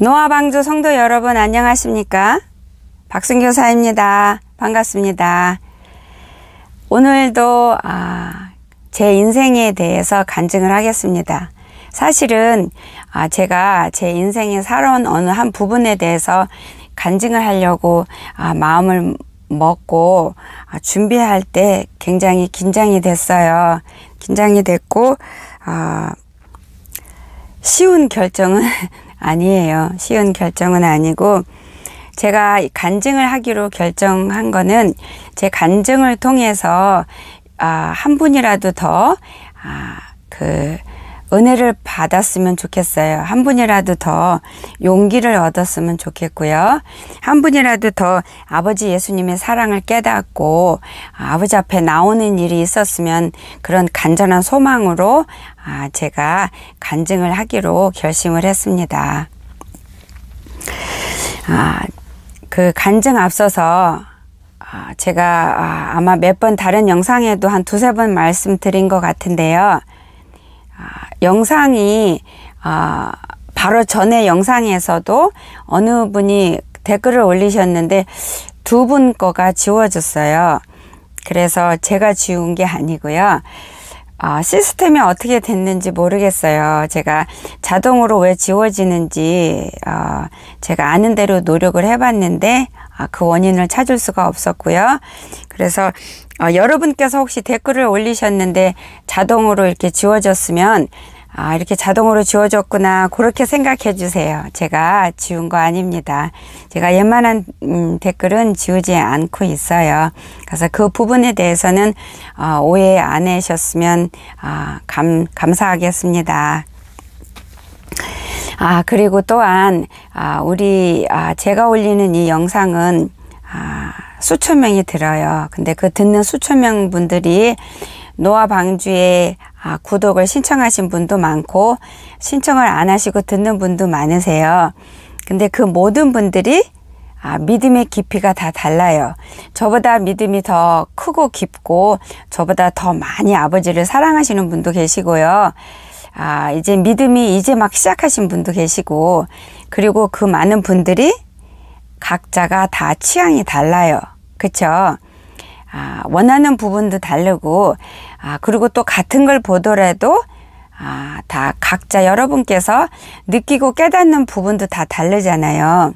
노아방주 성도 여러분 안녕하십니까? 박순교사입니다. 반갑습니다. 오늘도 제 인생에 대해서 간증을 하겠습니다. 사실은 제가 제 인생에 살아온 어느 한 부분에 대해서 간증을 하려고 마음을 먹고 준비할 때 굉장히 긴장이 됐어요. 긴장이 됐고 쉬운 결정은 아니에요. 쉬운 결정은 아니고 제가 간증을 하기로 결정한 거는 제 간증을 통해서 한 분이라도 더 은혜를 받았으면 좋겠어요. 한 분이라도 더 용기를 얻었으면 좋겠고요. 한 분이라도 더 아버지 예수님의 사랑을 깨닫고 아버지 앞에 나오는 일이 있었으면 그런 간절한 소망으로 제가 간증을 하기로 결심을 했습니다. 그 간증 앞서서 제가 아마 몇 번 다른 영상에도 한 두세 번 말씀드린 것 같은데요. 영상이 바로 전에 영상에서도 어느 분이 댓글을 올리셨는데 두 분 거가 지워졌어요. 그래서 제가 지운 게 아니고요. 시스템이 어떻게 됐는지 모르겠어요. 제가 자동으로 왜 지워지는지 제가 아는 대로 노력을 해봤는데 그 원인을 찾을 수가 없었고요. 그래서 여러분께서 혹시 댓글을 올리셨는데 자동으로 이렇게 지워졌으면 이렇게 자동으로 지워졌구나 그렇게 생각해 주세요. 제가 지운 거 아닙니다. 제가 웬만한 댓글은 지우지 않고 있어요. 그래서 그 부분에 대해서는 오해 안 하셨으면 감사하겠습니다. 그리고 또한 제가 올리는 이 영상은 수천 명이 들어요. 근데 그 듣는 수천 명 분들이 노아방주에 구독을 신청하신 분도 많고 신청을 안 하시고 듣는 분도 많으세요. 근데 그 모든 분들이 믿음의 깊이가 다 달라요. 저보다 믿음이 더 크고 깊고 저보다 더 많이 아버지를 사랑하시는 분도 계시고요. 이제 믿음이 이제 막 시작하신 분도 계시고 그리고 그 많은 분들이 각자가 다 취향이 달라요. 그쵸? 원하는 부분도 다르고 그리고 또 같은 걸 보더라도 다 각자 여러분께서 느끼고 깨닫는 부분도 다 다르잖아요.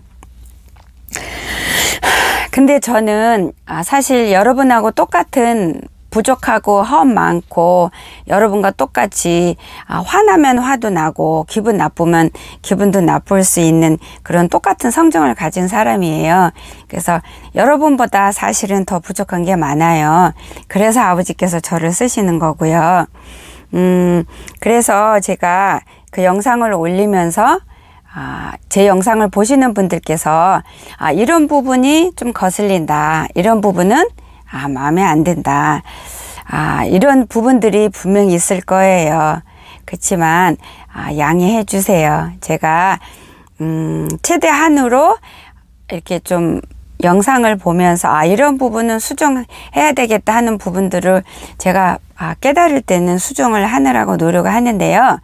근데 저는 사실 여러분하고 똑같은 부족하고 허움 많고 여러분과 똑같이 화나면 화도 나고 기분 나쁘면 기분도 나쁠 수 있는 그런 똑같은 성정을 가진 사람이에요. 그래서 여러분보다 사실은 더 부족한 게 많아요. 그래서 아버지께서 저를 쓰시는 거고요. 그래서 제가 그 영상을 올리면서 제 영상을 보시는 분들께서 이런 부분이 좀 거슬린다. 이런 부분은 마음에 안 든다. 이런 부분들이 분명히 있을 거예요. 그렇지만 양해해 주세요. 제가 최대한으로 이렇게 좀 영상을 보면서 이런 부분은 수정해야 되겠다 하는 부분들을 제가 깨달을 때는 수정을 하느라고 노력을 하는데요.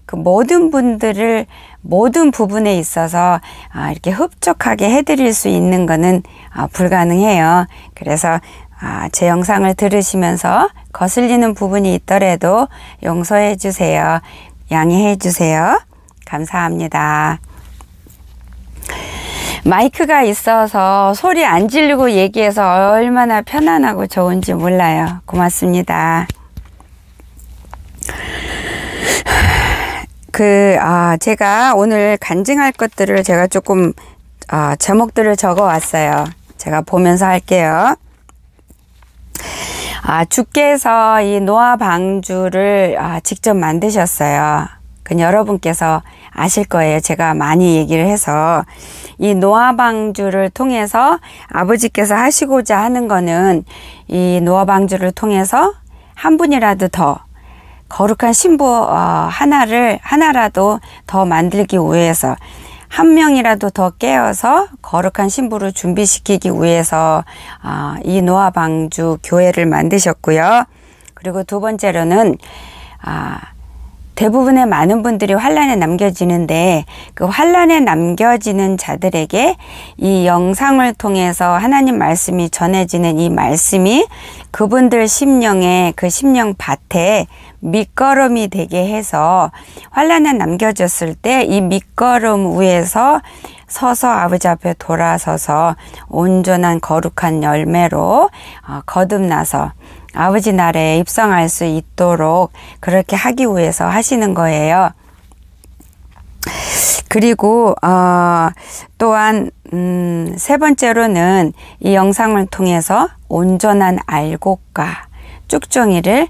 그 모든 분들을 모든 부분에 있어서 이렇게 흡족하게 해드릴 수 있는 거는 불가능해요. 그래서 제 영상을 들으시면서 거슬리는 부분이 있더라도 용서해 주세요. 양해해 주세요. 감사합니다. 마이크가 있어서 소리 안 지르고 얘기해서 얼마나 편안하고 좋은지 몰라요. 고맙습니다. 제가 오늘 간증할 것들을 제가 조금 제목들을 적어 왔어요. 제가 보면서 할게요. 주께서 이 노아방주를 직접 만드셨어요. 그 여러분께서 아실 거예요. 제가 많이 얘기를 해서 이 노아방주를 통해서 아버지께서 하시고자 하는 거는 이 노아방주를 통해서 한 분이라도 더 거룩한 신부 하나라도 더 만들기 위해서 한 명이라도 더 깨어서 거룩한 신부를 준비시키기 위해서 이 노아방주 교회를 만드셨고요. 그리고 두 번째로는 대부분의 많은 분들이 환란에 남겨지는데 그 환란에 남겨지는 자들에게 이 영상을 통해서 하나님 말씀이 전해지는 이 말씀이 그분들 심령에 그 심령 밭에 밑거름이 되게 해서 환란에 남겨졌을 때 이 밑거름 위에서 서서 아버지 앞에 돌아서서 온전한 거룩한 열매로 거듭나서 아버지 나라에 입성할 수 있도록 그렇게 하기 위해서 하시는 거예요. 그리고 또한 세 번째로는 이 영상을 통해서 온전한 알곡과 쭉정이를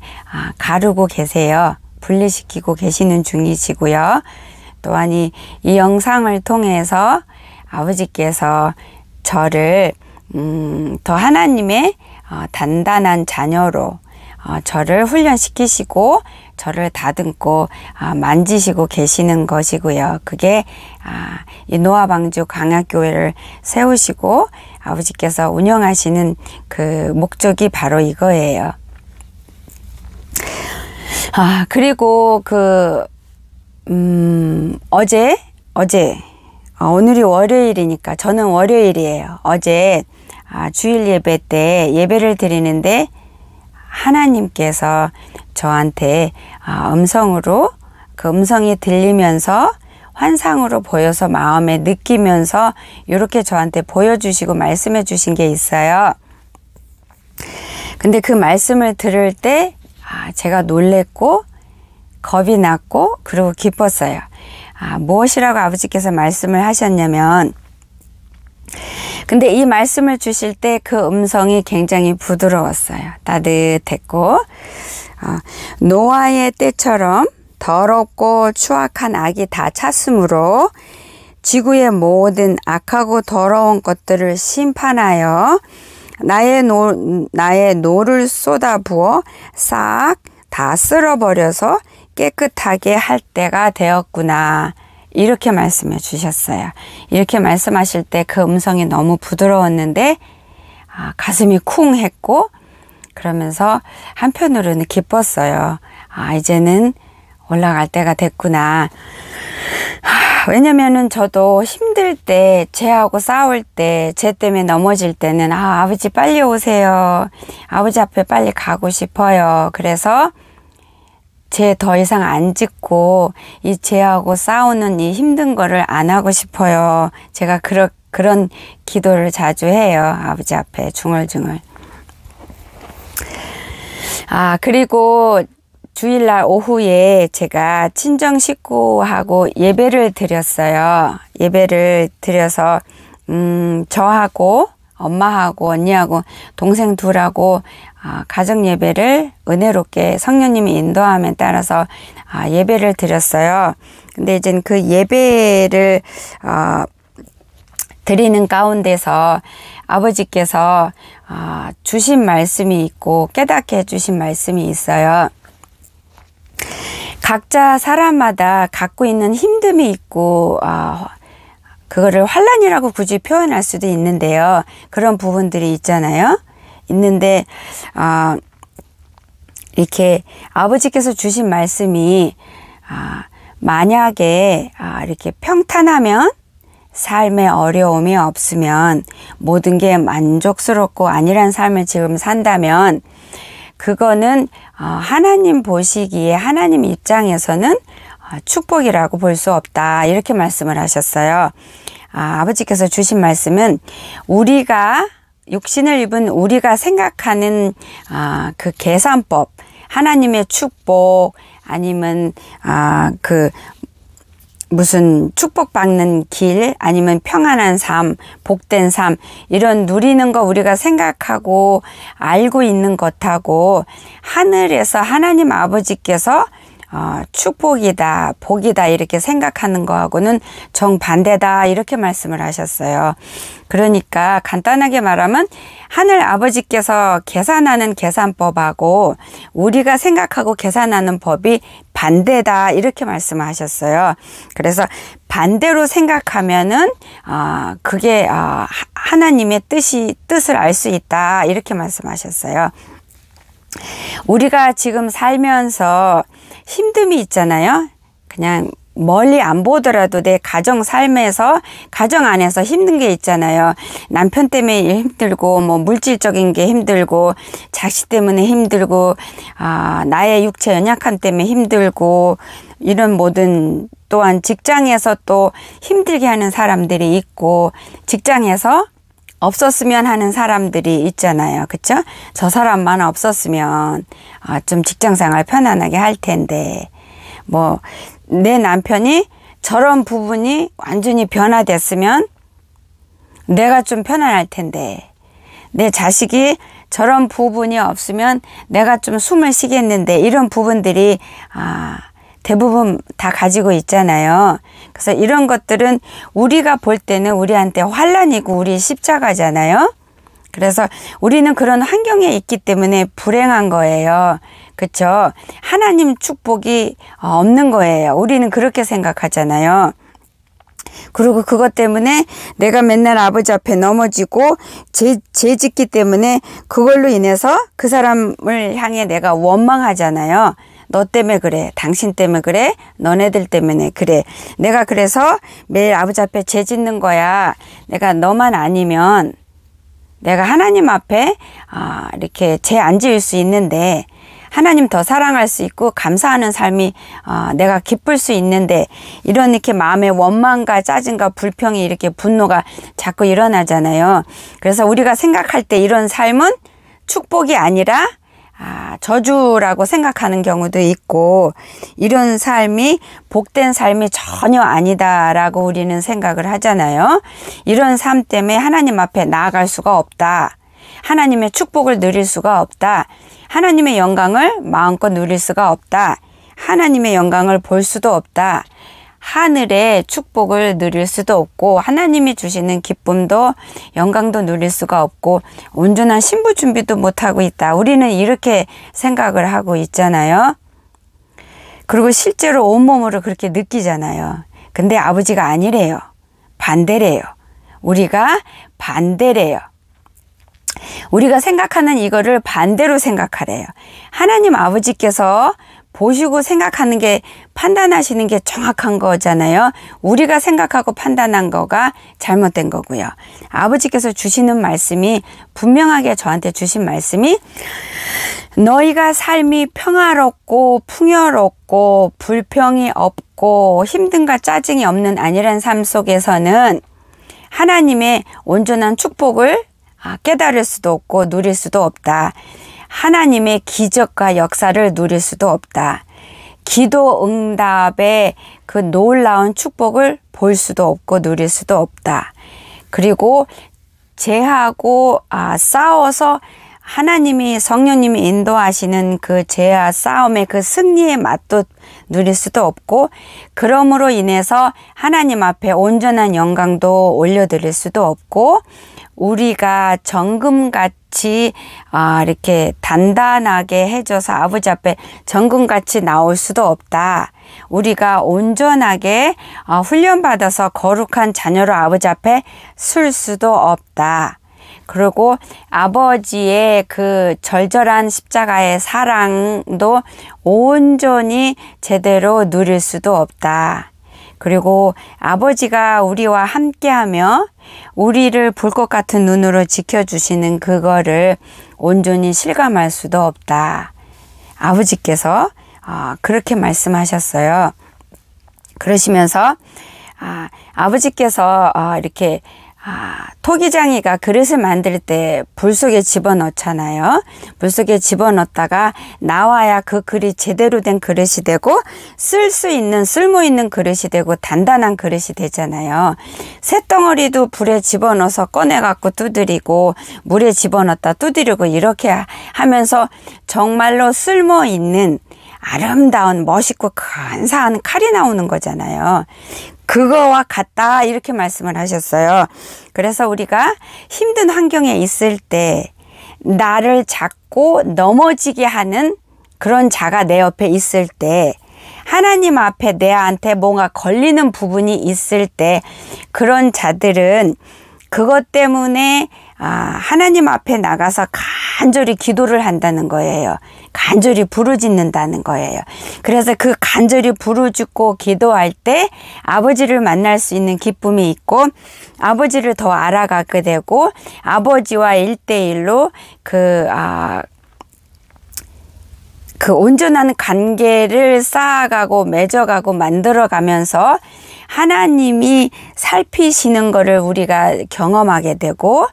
가르고 계세요. 분리시키고 계시는 중이시고요. 또한 이 영상을 통해서 아버지께서 저를 더 하나님의 단단한 자녀로 저를 훈련시키시고 저를 다듬고 만지시고 계시는 것이고요. 그게 이 노아방주 광야교회를 세우시고 아버지께서 운영하시는 그 목적이 바로 이거예요. 그리고 어제 오늘이 월요일이니까 저는 월요일이에요. 어제 주일 예배 때 예배를 드리는데 하나님께서 저한테 음성으로 그 음성이 들리면서 환상으로 보여서 마음에 느끼면서 이렇게 저한테 보여주시고 말씀해 주신 게 있어요. 근데 그 말씀을 들을 때 제가 놀랬고 겁이 났고 그리고 기뻤어요. 무엇이라고 아버지께서 말씀을 하셨냐면, 근데 이 말씀을 주실 때 그 음성이 굉장히 부드러웠어요. 따뜻했고 노아의 때처럼 더럽고 추악한 악이 다 찼으므로 지구의 모든 악하고 더러운 것들을 심판하여 나의 노를 쏟아부어 싹 다 쓸어버려서 깨끗하게 할 때가 되었구나. 이렇게 말씀해 주셨어요. 이렇게 말씀하실 때 그 음성이 너무 부드러웠는데 가슴이 쿵 했고 그러면서 한편으로는 기뻤어요. 이제는 올라갈 때가 됐구나. 왜냐면은 저도 힘들 때, 쟤하고 싸울 때, 쟤 때문에 넘어질 때는 아버지 빨리 오세요. 아버지 앞에 빨리 가고 싶어요. 그래서 쟤 더 이상 안 짓고 이 쟤하고 싸우는 이 힘든 거를 안 하고 싶어요. 제가 그런 기도를 자주 해요. 아버지 앞에 중얼중얼. 그리고 주일날 오후에 제가 친정 식구하고 예배를 드렸어요. 예배를 드려서 저하고 엄마하고 언니하고 동생 둘하고 가정 예배를 은혜롭게 성령님이 인도함에 따라서 예배를 드렸어요. 근데 이제 그 예배를 드리는 가운데서 아버지께서 주신 말씀이 있고 깨닫게 해주신 말씀이 있어요. 각자 사람마다 갖고 있는 힘듦이 있고 그거를 환란이라고 굳이 표현할 수도 있는데요. 그런 부분들이 있잖아요. 있는데 이렇게 아버지께서 주신 말씀이 만약에 이렇게 평탄하면 삶에 어려움이 없으면 모든 게 만족스럽고 안일한 삶을 지금 산다면 그거는 하나님 보시기에 하나님 입장에서는 축복이라고 볼 수 없다. 이렇게 말씀을 하셨어요. 아버지께서 주신 말씀은 우리가 육신을 입은 우리가 생각하는 그 계산법, 하나님의 축복 아니면 그 무슨 축복받는 길 아니면 평안한 삶, 복된 삶 이런 누리는 거 우리가 생각하고 알고 있는 것하고 하늘에서 하나님 아버지께서 축복이다, 복이다 이렇게 생각하는 거하고는 정반대다 이렇게 말씀을 하셨어요. 그러니까 간단하게 말하면 하늘 아버지께서 계산하는 계산법하고 우리가 생각하고 계산하는 법이 반대다 이렇게 말씀하셨어요. 그래서 반대로 생각하면은 그게 하나님의 뜻을 알 수 있다 이렇게 말씀하셨어요. 우리가 지금 살면서 힘듦이 있잖아요. 그냥 멀리 안 보더라도 내 가정 삶에서, 가정 안에서 힘든 게 있잖아요. 남편 때문에 힘들고, 뭐 물질적인 게 힘들고, 자식 때문에 힘들고, 나의 육체 연약함 때문에 힘들고, 이런 모든, 또한 직장에서 또 힘들게 하는 사람들이 있고, 직장에서 없었으면 하는 사람들이 있잖아요. 그쵸? 저 사람만 없었으면 좀 직장생활 편안하게 할 텐데, 뭐 내 남편이 저런 부분이 완전히 변화됐으면 내가 좀 편안할 텐데, 내 자식이 저런 부분이 없으면 내가 좀 숨을 쉬겠는데, 이런 부분들이 대부분 다 가지고 있잖아요. 그래서 이런 것들은 우리가 볼 때는 우리한테 환난이고 우리 십자가잖아요. 그래서 우리는 그런 환경에 있기 때문에 불행한 거예요. 그렇죠? 하나님 축복이 없는 거예요. 우리는 그렇게 생각하잖아요. 그리고 그것 때문에 내가 맨날 아버지 앞에 넘어지고 죄 짓기 때문에 그걸로 인해서 그 사람을 향해 내가 원망하잖아요. 너 때문에 그래. 당신 때문에 그래. 너네들 때문에 그래. 내가 그래서 매일 아버지 앞에 죄 짓는 거야. 내가 너만 아니면 내가 하나님 앞에 이렇게 죄 안 지을 수 있는데, 하나님 더 사랑할 수 있고 감사하는 삶이 내가 기쁠 수 있는데, 이런 이렇게 마음에 원망과 짜증과 불평이, 이렇게 분노가 자꾸 일어나잖아요. 그래서 우리가 생각할 때 이런 삶은 축복이 아니라 저주라고 생각하는 경우도 있고, 이런 삶이 복된 삶이 전혀 아니다라고 우리는 생각을 하잖아요. 이런 삶 때문에 하나님 앞에 나아갈 수가 없다. 하나님의 축복을 누릴 수가 없다. 하나님의 영광을 마음껏 누릴 수가 없다. 하나님의 영광을 볼 수도 없다. 하늘의 축복을 누릴 수도 없고, 하나님이 주시는 기쁨도 영광도 누릴 수가 없고, 온전한 신부 준비도 못하고 있다. 우리는 이렇게 생각을 하고 있잖아요. 그리고 실제로 온몸으로 그렇게 느끼잖아요. 근데 아버지가 아니래요. 반대래요. 우리가 반대래요. 우리가 생각하는 이거를 반대로 생각하래요. 하나님 아버지께서 보시고 생각하는 게, 판단하시는 게 정확한 거잖아요. 우리가 생각하고 판단한 거가 잘못된 거고요. 아버지께서 주시는 말씀이, 분명하게 저한테 주신 말씀이, 너희가 삶이 평화롭고 풍요롭고 불평이 없고 힘듦과 짜증이 없는 안일한 삶 속에서는 하나님의 온전한 축복을 깨달을 수도 없고 누릴 수도 없다. 하나님의 기적과 역사를 누릴 수도 없다. 기도 응답의 그 놀라운 축복을 볼 수도 없고 누릴 수도 없다. 그리고 죄하고 싸워서 하나님이, 성령님이 인도하시는 그 죄와 싸움의 그 승리의 맛도 누릴 수도 없고, 그러므로 인해서 하나님 앞에 온전한 영광도 올려드릴 수도 없고, 우리가 정금같이 이렇게 단단하게 해줘서 아버지 앞에 정금같이 나올 수도 없다. 우리가 온전하게 훈련받아서 거룩한 자녀로 아버지 앞에 설 수도 없다. 그리고 아버지의 그 절절한 십자가의 사랑도 온전히 제대로 누릴 수도 없다. 그리고 아버지가 우리와 함께하며 우리를 볼 것 같은 눈으로 지켜주시는 그거를 온전히 실감할 수도 없다. 아버지께서 그렇게 말씀하셨어요. 그러시면서 아버지께서 이렇게 토기장이가 그릇을 만들 때 불 속에 집어넣잖아요. 불 속에 집어넣다가 나와야 그 그릇이 제대로 된 그릇이 되고, 쓸 수 있는, 쓸모 있는 그릇이 되고, 단단한 그릇이 되잖아요. 쇳덩어리도 불에 집어넣어서 꺼내갖고 두드리고, 물에 집어넣었다 두드리고, 이렇게 하면서 정말로 쓸모 있는 아름다운 멋있고 근사한 칼이 나오는 거잖아요. 그거와 같다, 이렇게 말씀을 하셨어요. 그래서 우리가 힘든 환경에 있을 때 나를 잡고 넘어지게 하는 그런 자가 내 옆에 있을 때, 하나님 앞에 내한테 뭔가 걸리는 부분이 있을 때, 그런 자들은 그것 때문에 하나님 앞에 나가서 간절히 기도를 한다는 거예요. 간절히 부르짖는다는 거예요. 그래서 그 간절히 부르짖고 기도할 때 아버지를 만날 수 있는 기쁨이 있고 아버지를 더 알아가게 되고 아버지와 1대1로 그 온전한 관계를 쌓아가고 맺어가고 만들어가면서 하나님이 살피시는 것을 우리가 경험하게 되고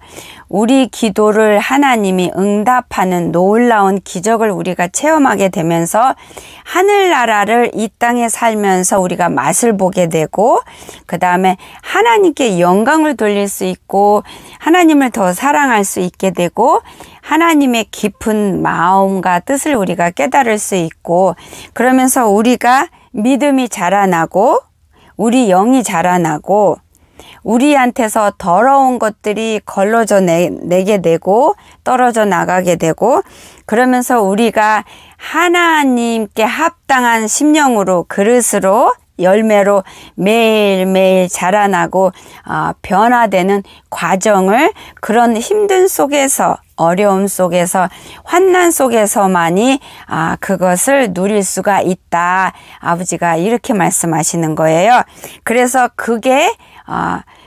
우리 기도를 하나님이 응답하는 놀라운 기적을 우리가 체험하게 되면서 하늘나라를 이 땅에 살면서 우리가 맛을 보게 되고 그 다음에 하나님께 영광을 돌릴 수 있고 하나님을 더 사랑할 수 있게 되고 하나님의 깊은 마음과 뜻을 우리가 깨달을 수 있고 그러면서 우리가 믿음이 자라나고 우리 영이 자라나고 우리한테서 더러운 것들이 걸러져 내게 되고 떨어져 나가게 되고 그러면서 우리가 하나님께 합당한 심령으로 그릇으로 열매로 매일매일 자라나고 변화되는 과정을 그런 힘든 속에서 어려움 속에서 환난 속에서만이 그것을 누릴 수가 있다. 아버지가 이렇게 말씀하시는 거예요. 그래서 그게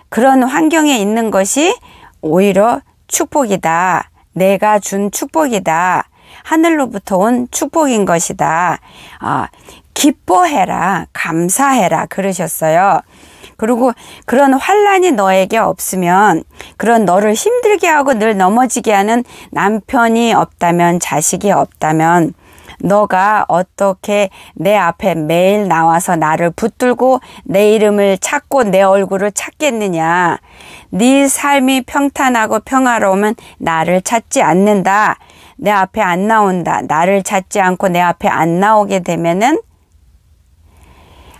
그런 환경에 있는 것이 오히려 축복이다. 내가 준 축복이다. 하늘로부터 온 축복인 것이다. 기뻐해라. 감사해라. 그러셨어요. 그리고 그런 환난이 너에게 없으면 그런 너를 힘들게 하고 늘 넘어지게 하는 남편이 없다면 자식이 없다면 너가 어떻게 내 앞에 매일 나와서 나를 붙들고 내 이름을 찾고 내 얼굴을 찾겠느냐. 네 삶이 평탄하고 평화로우면 나를 찾지 않는다. 내 앞에 안 나온다. 나를 찾지 않고 내 앞에 안 나오게 되면은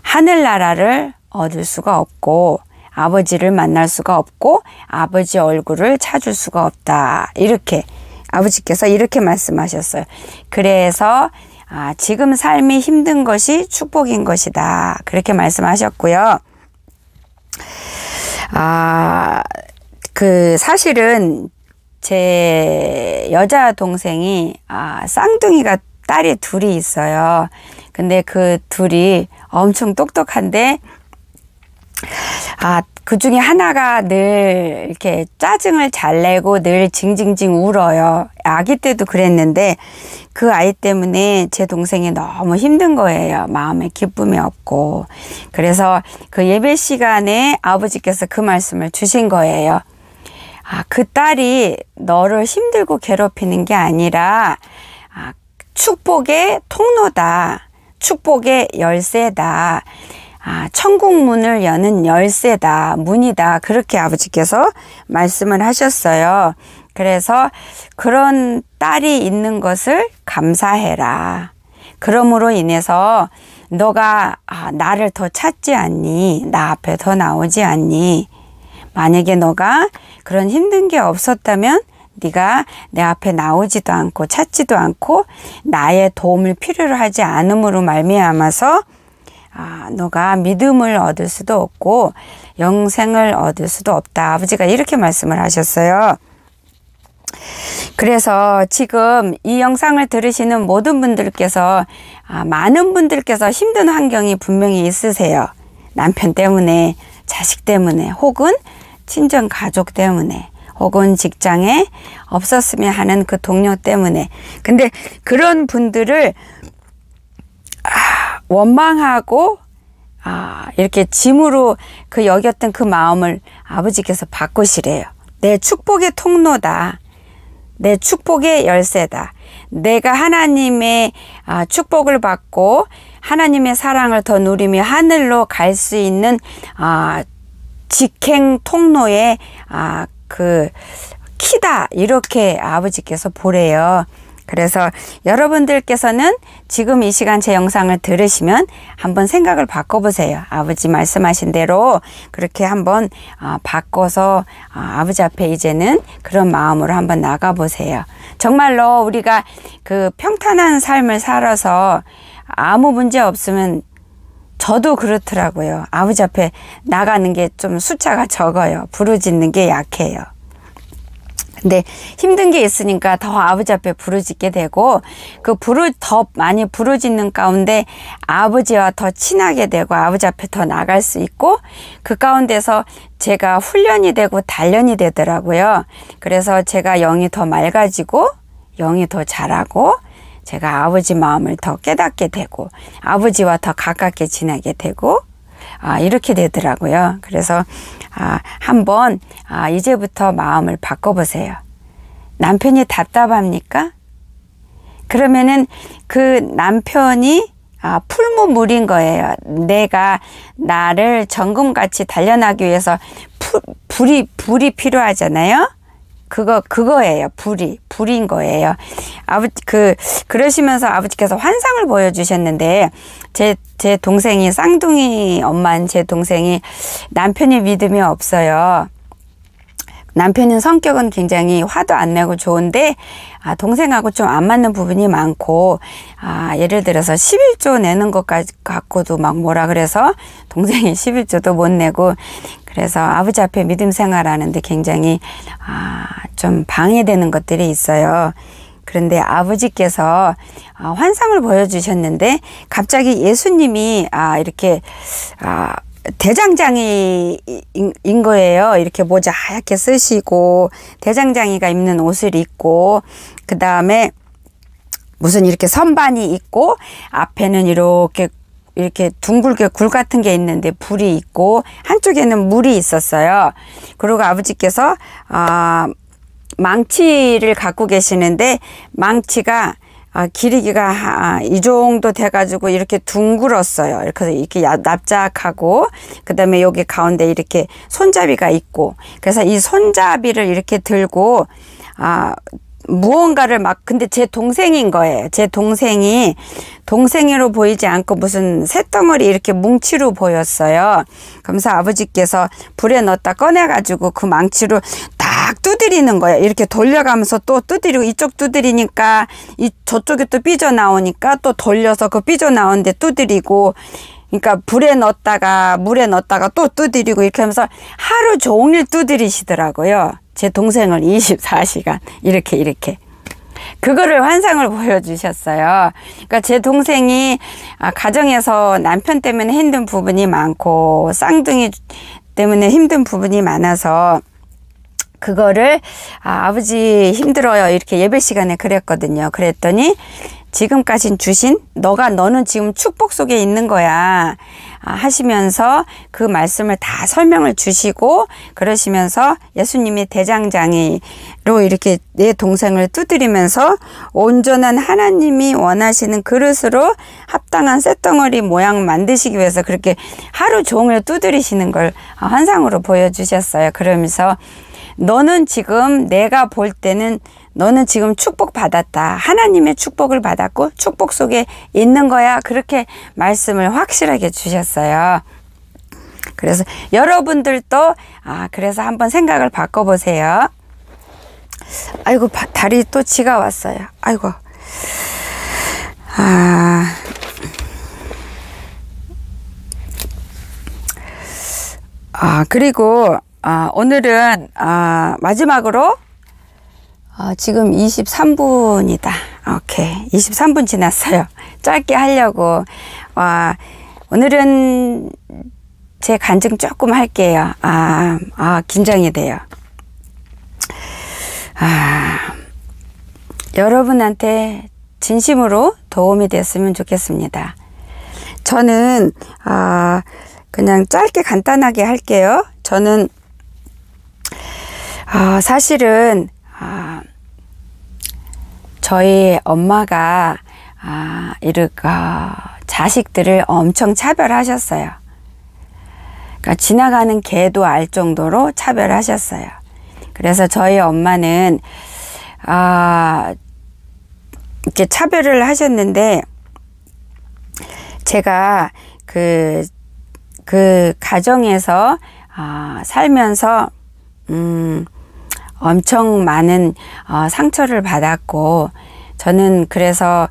하늘나라를 얻을 수가 없고 아버지를 만날 수가 없고 아버지 얼굴을 찾을 수가 없다. 이렇게 아버지께서 이렇게 말씀하셨어요. 그래서 지금 삶이 힘든 것이 축복인 것이다. 그렇게 말씀하셨고요. 사실은 제 여자 동생이 쌍둥이가 딸이 둘이 있어요. 근데 그 둘이 엄청 똑똑한데 그 중에 하나가 늘 이렇게 짜증을 잘 내고 늘 징징징 울어요. 아기 때도 그랬는데 그 아이 때문에 제 동생이 너무 힘든 거예요. 마음에 기쁨이 없고. 그래서 그 예배 시간에 아버지께서 그 말씀을 주신 거예요. 그 딸이 너를 힘들고 괴롭히는 게 아니라 축복의 통로다. 축복의 열쇠다. 천국 문을 여는 열쇠다. 문이다. 그렇게 아버지께서 말씀을 하셨어요. 그래서 그런 딸이 있는 것을 감사해라. 그러므로 인해서 너가 나를 더 찾지 않니? 나 앞에 더 나오지 않니? 만약에 너가 그런 힘든 게 없었다면 네가 내 앞에 나오지도 않고 찾지도 않고 나의 도움을 필요로 하지 않음으로 말미암아서 너가 믿음을 얻을 수도 없고 영생을 얻을 수도 없다. 아버지가 이렇게 말씀을 하셨어요. 그래서 지금 이 영상을 들으시는 모든 분들께서 많은 분들께서 힘든 환경이 분명히 있으세요. 남편 때문에, 자식 때문에, 혹은 친정 가족 때문에, 혹은 직장에 없었으면 하는 그 동료 때문에. 근데 그런 분들을 원망하고 이렇게 짐으로 여겼던 그 마음을 아버지께서 바꾸시래요. 내 축복의 통로다. 내 축복의 열쇠다. 내가 하나님의 축복을 받고 하나님의 사랑을 더 누리며 하늘로 갈 수 있는 직행 통로의 그 키다. 이렇게 아버지께서 보래요. 그래서 여러분들께서는 지금 이 시간 제 영상을 들으시면 한번 생각을 바꿔보세요. 아버지 말씀하신 대로 그렇게 한번 바꿔서 아버지 앞에 이제는 그런 마음으로 한번 나가보세요. 정말로 우리가 그 평탄한 삶을 살아서 아무 문제 없으면 저도 그렇더라고요. 아버지 앞에 나가는 게 좀 숫자가 적어요. 부르짖는 게 약해요. 근데 힘든 게 있으니까 더 아버지 앞에 부르짖게 되고, 더 많이 부르짖는 가운데 아버지와 더 친하게 되고 아버지 앞에 더 나갈 수 있고, 그 가운데서 제가 훈련이 되고 단련이 되더라고요. 그래서 제가 영이 더 맑아지고 영이 더 자라고, 제가 아버지 마음을 더 깨닫게 되고 아버지와 더 가깝게 지내게 되고, 이렇게 되더라고요. 그래서 한번 이제부터 마음을 바꿔보세요. 남편이 답답합니까? 그러면은 그 남편이 풀무물인 거예요. 내가 나를 정금같이 단련하기 위해서 불이 필요하잖아요. 그거예요. 불인 거예요. 그러시면서 아버지께서 환상을 보여주셨는데, 제 동생이, 쌍둥이 엄마인 제 동생이 남편이 믿음이 없어요. 남편은 성격은 굉장히 화도 안 내고 좋은데, 동생하고 좀 안 맞는 부분이 많고, 예를 들어서 11조 내는 것 갖고도 막 뭐라 그래서 동생이 11조도 못 내고, 그래서 아버지 앞에 믿음 생활하는데 굉장히 좀 방해되는 것들이 있어요. 그런데 아버지께서 환상을 보여주셨는데, 갑자기 예수님이 이렇게 대장장이인 거예요. 이렇게 모자 하얗게 쓰시고 대장장이가 입는 옷을 입고, 그 다음에 무슨 이렇게 선반이 있고, 앞에는 이렇게 둥글게 굴 같은 게 있는데 불이 있고, 한쪽에는 물이 있었어요. 그리고 아버지께서 망치를 갖고 계시는데, 망치가 길이가 이 정도 돼가지고 이렇게 둥글었어요. 이렇게 납작하고, 그 다음에 여기 가운데 이렇게 손잡이가 있고, 그래서 이 손잡이를 이렇게 들고 무언가를 근데 제 동생인 거예요. 제 동생으로 보이지 않고 무슨 새덩어리 이렇게 뭉치로 보였어요. 그러면서 아버지께서 불에 넣었다 꺼내가지고 그 망치로 딱 두드리는 거예요. 이렇게 돌려가면서 또 두드리고, 이쪽 두드리니까 저쪽에 또 삐져나오니까 또 돌려서 그 삐져나오는데 두드리고, 그러니까 불에 넣었다가 물에 넣었다가 또 두드리고, 이렇게 하면서 하루 종일 두드리시더라고요. 제 동생을 24시간 이렇게 그거를 환상을 보여주셨어요. 그러니까 제 동생이 가정에서 남편 때문에 힘든 부분이 많고 쌍둥이 때문에 힘든 부분이 많아서, 그거를 아버지 힘들어요 이렇게 예배 시간에 그랬거든요. 그랬더니 지금까지 주신 너는 지금 축복 속에 있는 거야 하시면서 그 말씀을 다 설명을 주시고, 그러시면서 예수님이 대장장이로 이렇게 내 동생을 두드리면서 온전한 하나님이 원하시는 그릇으로 합당한 쇳덩어리 모양 만드시기 위해서 그렇게 하루 종일 두드리시는 걸 환상으로 보여주셨어요. 그러면서 너는 지금, 내가 볼 때는 너는 지금 축복 받았다. 하나님의 축복을 받았고 축복 속에 있는 거야. 그렇게 말씀을 확실하게 주셨어요. 그래서 여러분들도 그래서 한번 생각을 바꿔보세요. 아이고, 다리 또 지가 왔어요. 아이고. 그리고 오늘은 마지막으로 지금 23분이다. 오케이. 23분 지났어요. 짧게 하려고. 오늘은 제 간증 조금 할게요. 긴장이 돼요. 여러분한테 진심으로 도움이 됐으면 좋겠습니다. 저는 그냥 짧게 간단하게 할게요. 저는 사실은 저희 엄마가 자식들을 엄청 차별하셨어요. 그러니까 지나가는 개도 알 정도로 차별하셨어요. 그래서 저희 엄마는 이렇게 차별을 하셨는데, 제가 그 가정에서 살면서 엄청 많은 상처를 받았고, 저는 그래서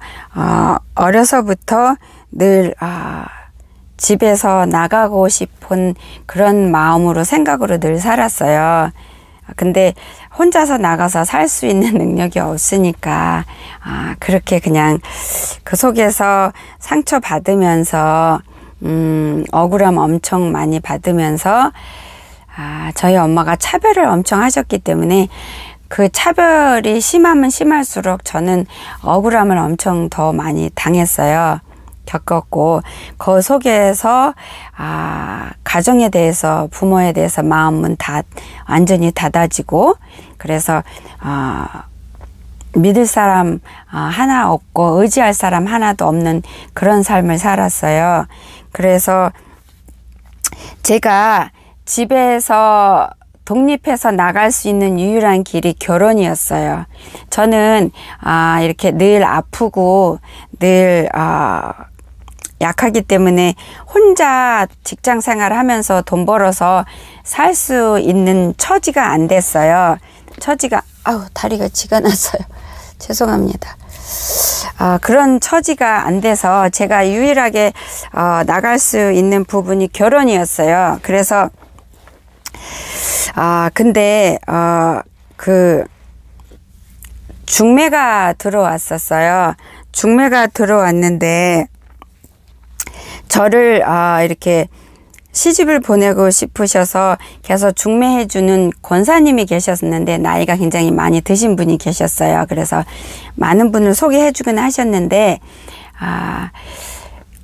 어려서부터 늘 집에서 나가고 싶은 그런 마음으로 생각으로 늘 살았어요. 근데 혼자서 나가서 살 수 있는 능력이 없으니까 그렇게 그냥 그 속에서 상처받으면서 억울함 엄청 많이 받으면서 저희 엄마가 차별을 엄청 하셨기 때문에 그 차별이 심하면 심할수록 저는 억울함을 엄청 더 많이 당했어요. 겪었고 그 속에서 가정에 대해서 부모에 대해서 마음은 다 완전히 닫아지고 그래서 믿을 사람 하나 없고 의지할 사람 하나도 없는 그런 삶을 살았어요. 그래서 제가 집에서 독립해서 나갈 수 있는 유일한 길이 결혼이었어요. 저는 이렇게 늘 아프고 늘 약하기 때문에 혼자 직장 생활을 하면서 돈 벌어서 살 수 있는 처지가 안 됐어요. 처지가 다리가 쥐가 났어요. 죄송합니다. 그런 처지가 안 돼서 제가 유일하게 나갈 수 있는 부분이 결혼이었어요. 그래서 근데 그 중매가 들어왔었어요. 중매가 들어왔는데 저를 이렇게 시집을 보내고 싶으셔서 계속 중매해주는 권사님이 계셨는데 나이가 굉장히 많이 드신 분이 계셨어요. 그래서 많은 분을 소개해주긴 하셨는데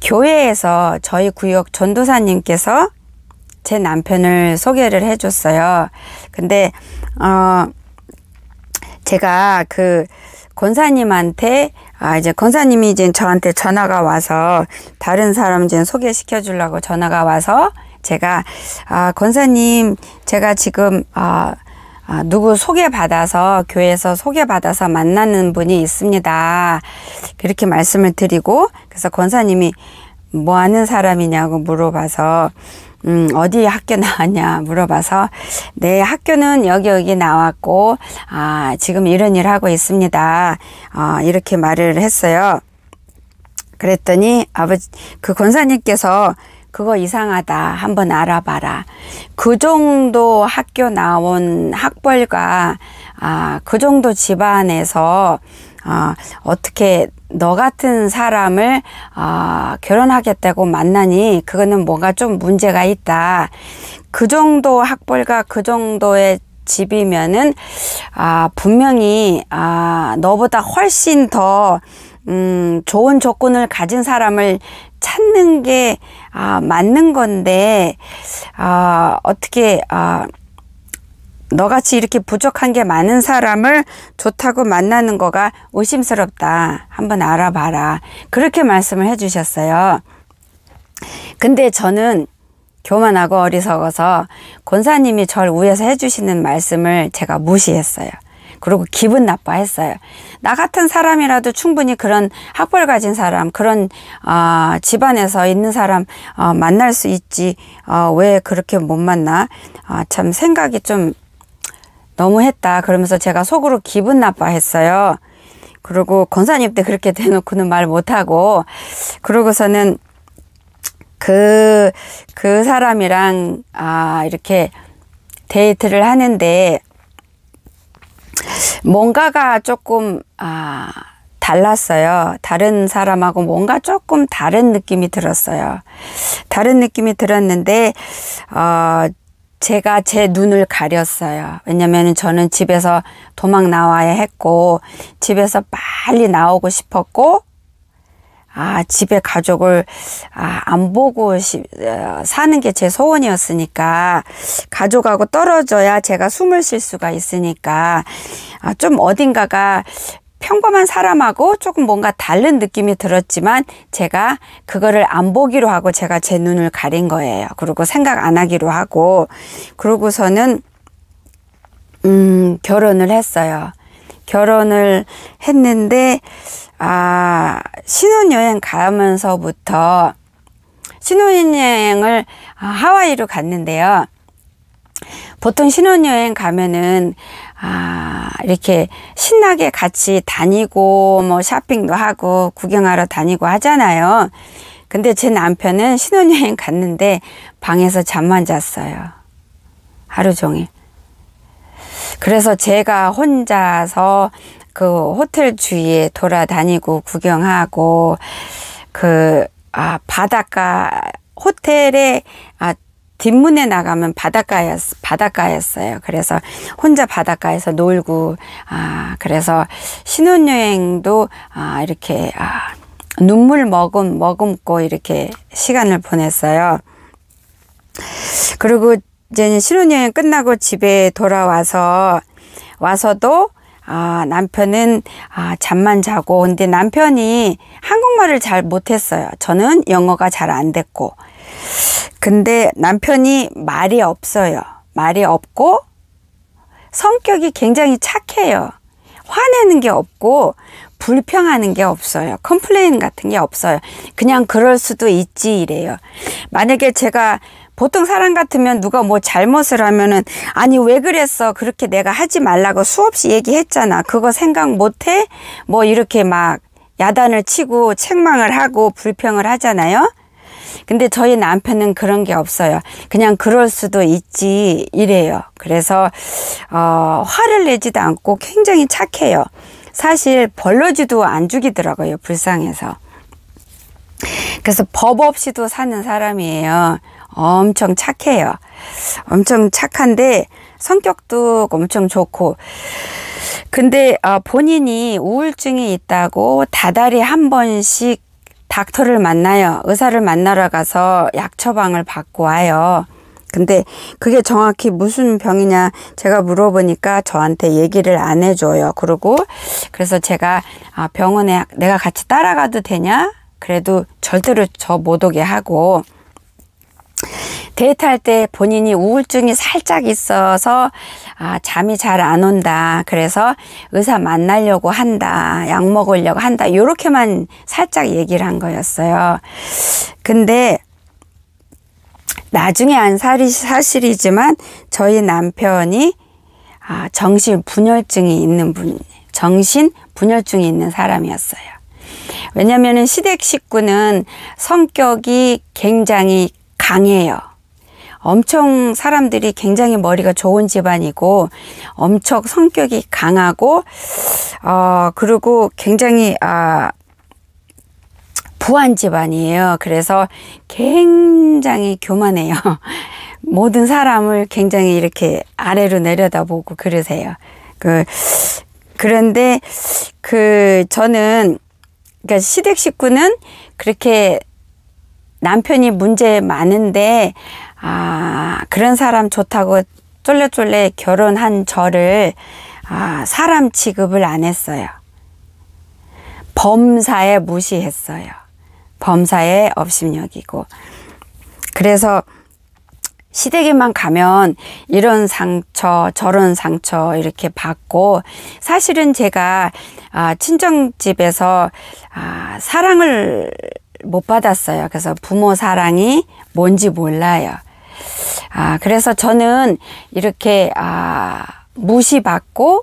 교회에서 저희 구역 전도사님께서 제 남편을 소개를 해줬어요. 근데 제가 그 권사님한테 이제 권사님이 이제 저한테 전화가 와서 다른 사람 이제 소개시켜 주려고 전화가 와서 제가 권사님 제가 지금 누구 소개받아서 교회에서 소개받아서 만나는 분이 있습니다. 그렇게 말씀을 드리고 그래서 권사님이 뭐 하는 사람이냐고 물어봐서 어디 학교 나왔냐 물어봐서 네 학교는 여기 나왔고 지금 이런 일 하고 있습니다. 이렇게 말을 했어요. 그랬더니 그 권사님께서 그거 이상하다 한번 알아봐라. 그 정도 학교 나온 학벌과 그 정도 집안에서 어떻게 너 같은 사람을 결혼하겠다고 만나니 그거는 뭔가 좀 문제가 있다. 그 정도 학벌과 그 정도의 집이면은 분명히 너보다 훨씬 더 좋은 조건을 가진 사람을 찾는 게 맞는 건데 어떻게 너같이 이렇게 부족한 게 많은 사람을 좋다고 만나는 거가 의심스럽다. 한번 알아봐라. 그렇게 말씀을 해주셨어요. 근데 저는 교만하고 어리석어서 권사님이 저를 위해서 해주시는 말씀을 제가 무시했어요. 그리고 기분 나빠했어요. 나 같은 사람이라도 충분히 그런 학벌 가진 사람, 그런 집안에서 있는 사람 만날 수 있지. 왜 그렇게 못 만나? 참 생각이 좀 너무했다. 그러면서 제가 속으로 기분 나빠했어요. 그리고 권사님 때 그렇게 대놓고는 말 못하고 그러고서는 그 사람이랑 이렇게 데이트를 하는데 뭔가가 조금 달랐어요. 다른 사람하고 뭔가 조금 다른 느낌이 들었어요. 다른 느낌이 들었는데 제가 제 눈을 가렸어요. 왜냐면 저는 집에서 도망 나와야 했고 집에서 빨리 나오고 싶었고 집에 가족을 안 보고 사는 게 제 소원이었으니까 가족하고 떨어져야 제가 숨을 쉴 수가 있으니까 좀 어딘가가 평범한 사람하고 조금 뭔가 다른 느낌이 들었지만 제가 그거를 안 보기로 하고 제가 제 눈을 가린 거예요. 그리고 생각 안 하기로 하고 그러고서는 결혼을 했어요. 결혼을 했는데 신혼여행 가면서부터 신혼여행을 하와이로 갔는데요. 보통 신혼여행 가면은 이렇게 신나게 같이 다니고 뭐 쇼핑도 하고 구경하러 다니고 하잖아요. 근데 제 남편은 신혼여행 갔는데 방에서 잠만 잤어요. 하루 종일. 그래서 제가 혼자서 그 호텔 주위에 돌아다니고 구경하고 바닷가 호텔에 뒷문에 나가면 바닷가였어요. 그래서 혼자 바닷가에서 놀고 그래서 신혼여행도 이렇게 눈물 머금고 이렇게 시간을 보냈어요. 그리고 이제 신혼여행 끝나고 집에 와서도 남편은 잠만 자고, 근데 남편이 한국말을 잘 못했어요. 저는 영어가 잘 안 됐고. 근데 남편이 말이 없어요. 말이 없고 성격이 굉장히 착해요. 화내는 게 없고 불평하는 게 없어요. 컴플레인 같은 게 없어요. 그냥 그럴 수도 있지 이래요. 만약에 제가 보통 사람 같으면 누가 뭐 잘못을 하면은 아니 왜 그랬어? 그렇게 내가 하지 말라고 수없이 얘기했잖아. 그거 생각 못해? 뭐 이렇게 막 야단을 치고 책망을 하고 불평을 하잖아요. 근데 저희 남편은 그런 게 없어요. 그냥 그럴 수도 있지 이래요. 그래서 화를 내지도 않고 굉장히 착해요. 사실 벌러지도 안 죽이더라고요. 불쌍해서. 그래서 법 없이도 사는 사람이에요. 엄청 착해요. 엄청 착한데 성격도 엄청 좋고. 근데 본인이 우울증이 있다고 다달이 한 번씩 닥터를 만나요. 의사를 만나러 가서 약 처방을 받고 와요. 근데 그게 정확히 무슨 병이냐 제가 물어보니까 저한테 얘기를 안 해줘요. 그래서 제가 병원에 내가 같이 따라가도 되냐? 그래도 절대로 저 못 오게 하고, 데이트할 때 본인이 우울증이 살짝 있어서 잠이 잘 안 온다. 그래서 의사 만나려고 한다. 약 먹으려고 한다. 이렇게만 살짝 얘기를 한 거였어요. 근데 나중에 안 사실이지만 저희 남편이 정신분열증이 있는 사람이었어요. 왜냐면은 시댁 식구는 성격이 굉장히 강해요. 엄청 사람들이 굉장히 머리가 좋은 집안이고 엄청 성격이 강하고 그리고 굉장히 부한 집안이에요. 그래서 굉장히 교만해요. 모든 사람을 굉장히 이렇게 아래로 내려다보고 그러세요. 그런데 저는 그러니까 시댁 식구는 그렇게 남편이 문제 많은데 그런 사람 좋다고 쫄래쫄래 결혼한 저를 사람 취급을 안 했어요. 범사에 무시했어요. 범사에 업신여기고. 그래서 시댁에만 가면 이런 상처 저런 상처 이렇게 받고, 사실은 제가 친정집에서 사랑을 못 받았어요. 그래서 부모 사랑이 뭔지 몰라요. 그래서 저는 이렇게 무시받고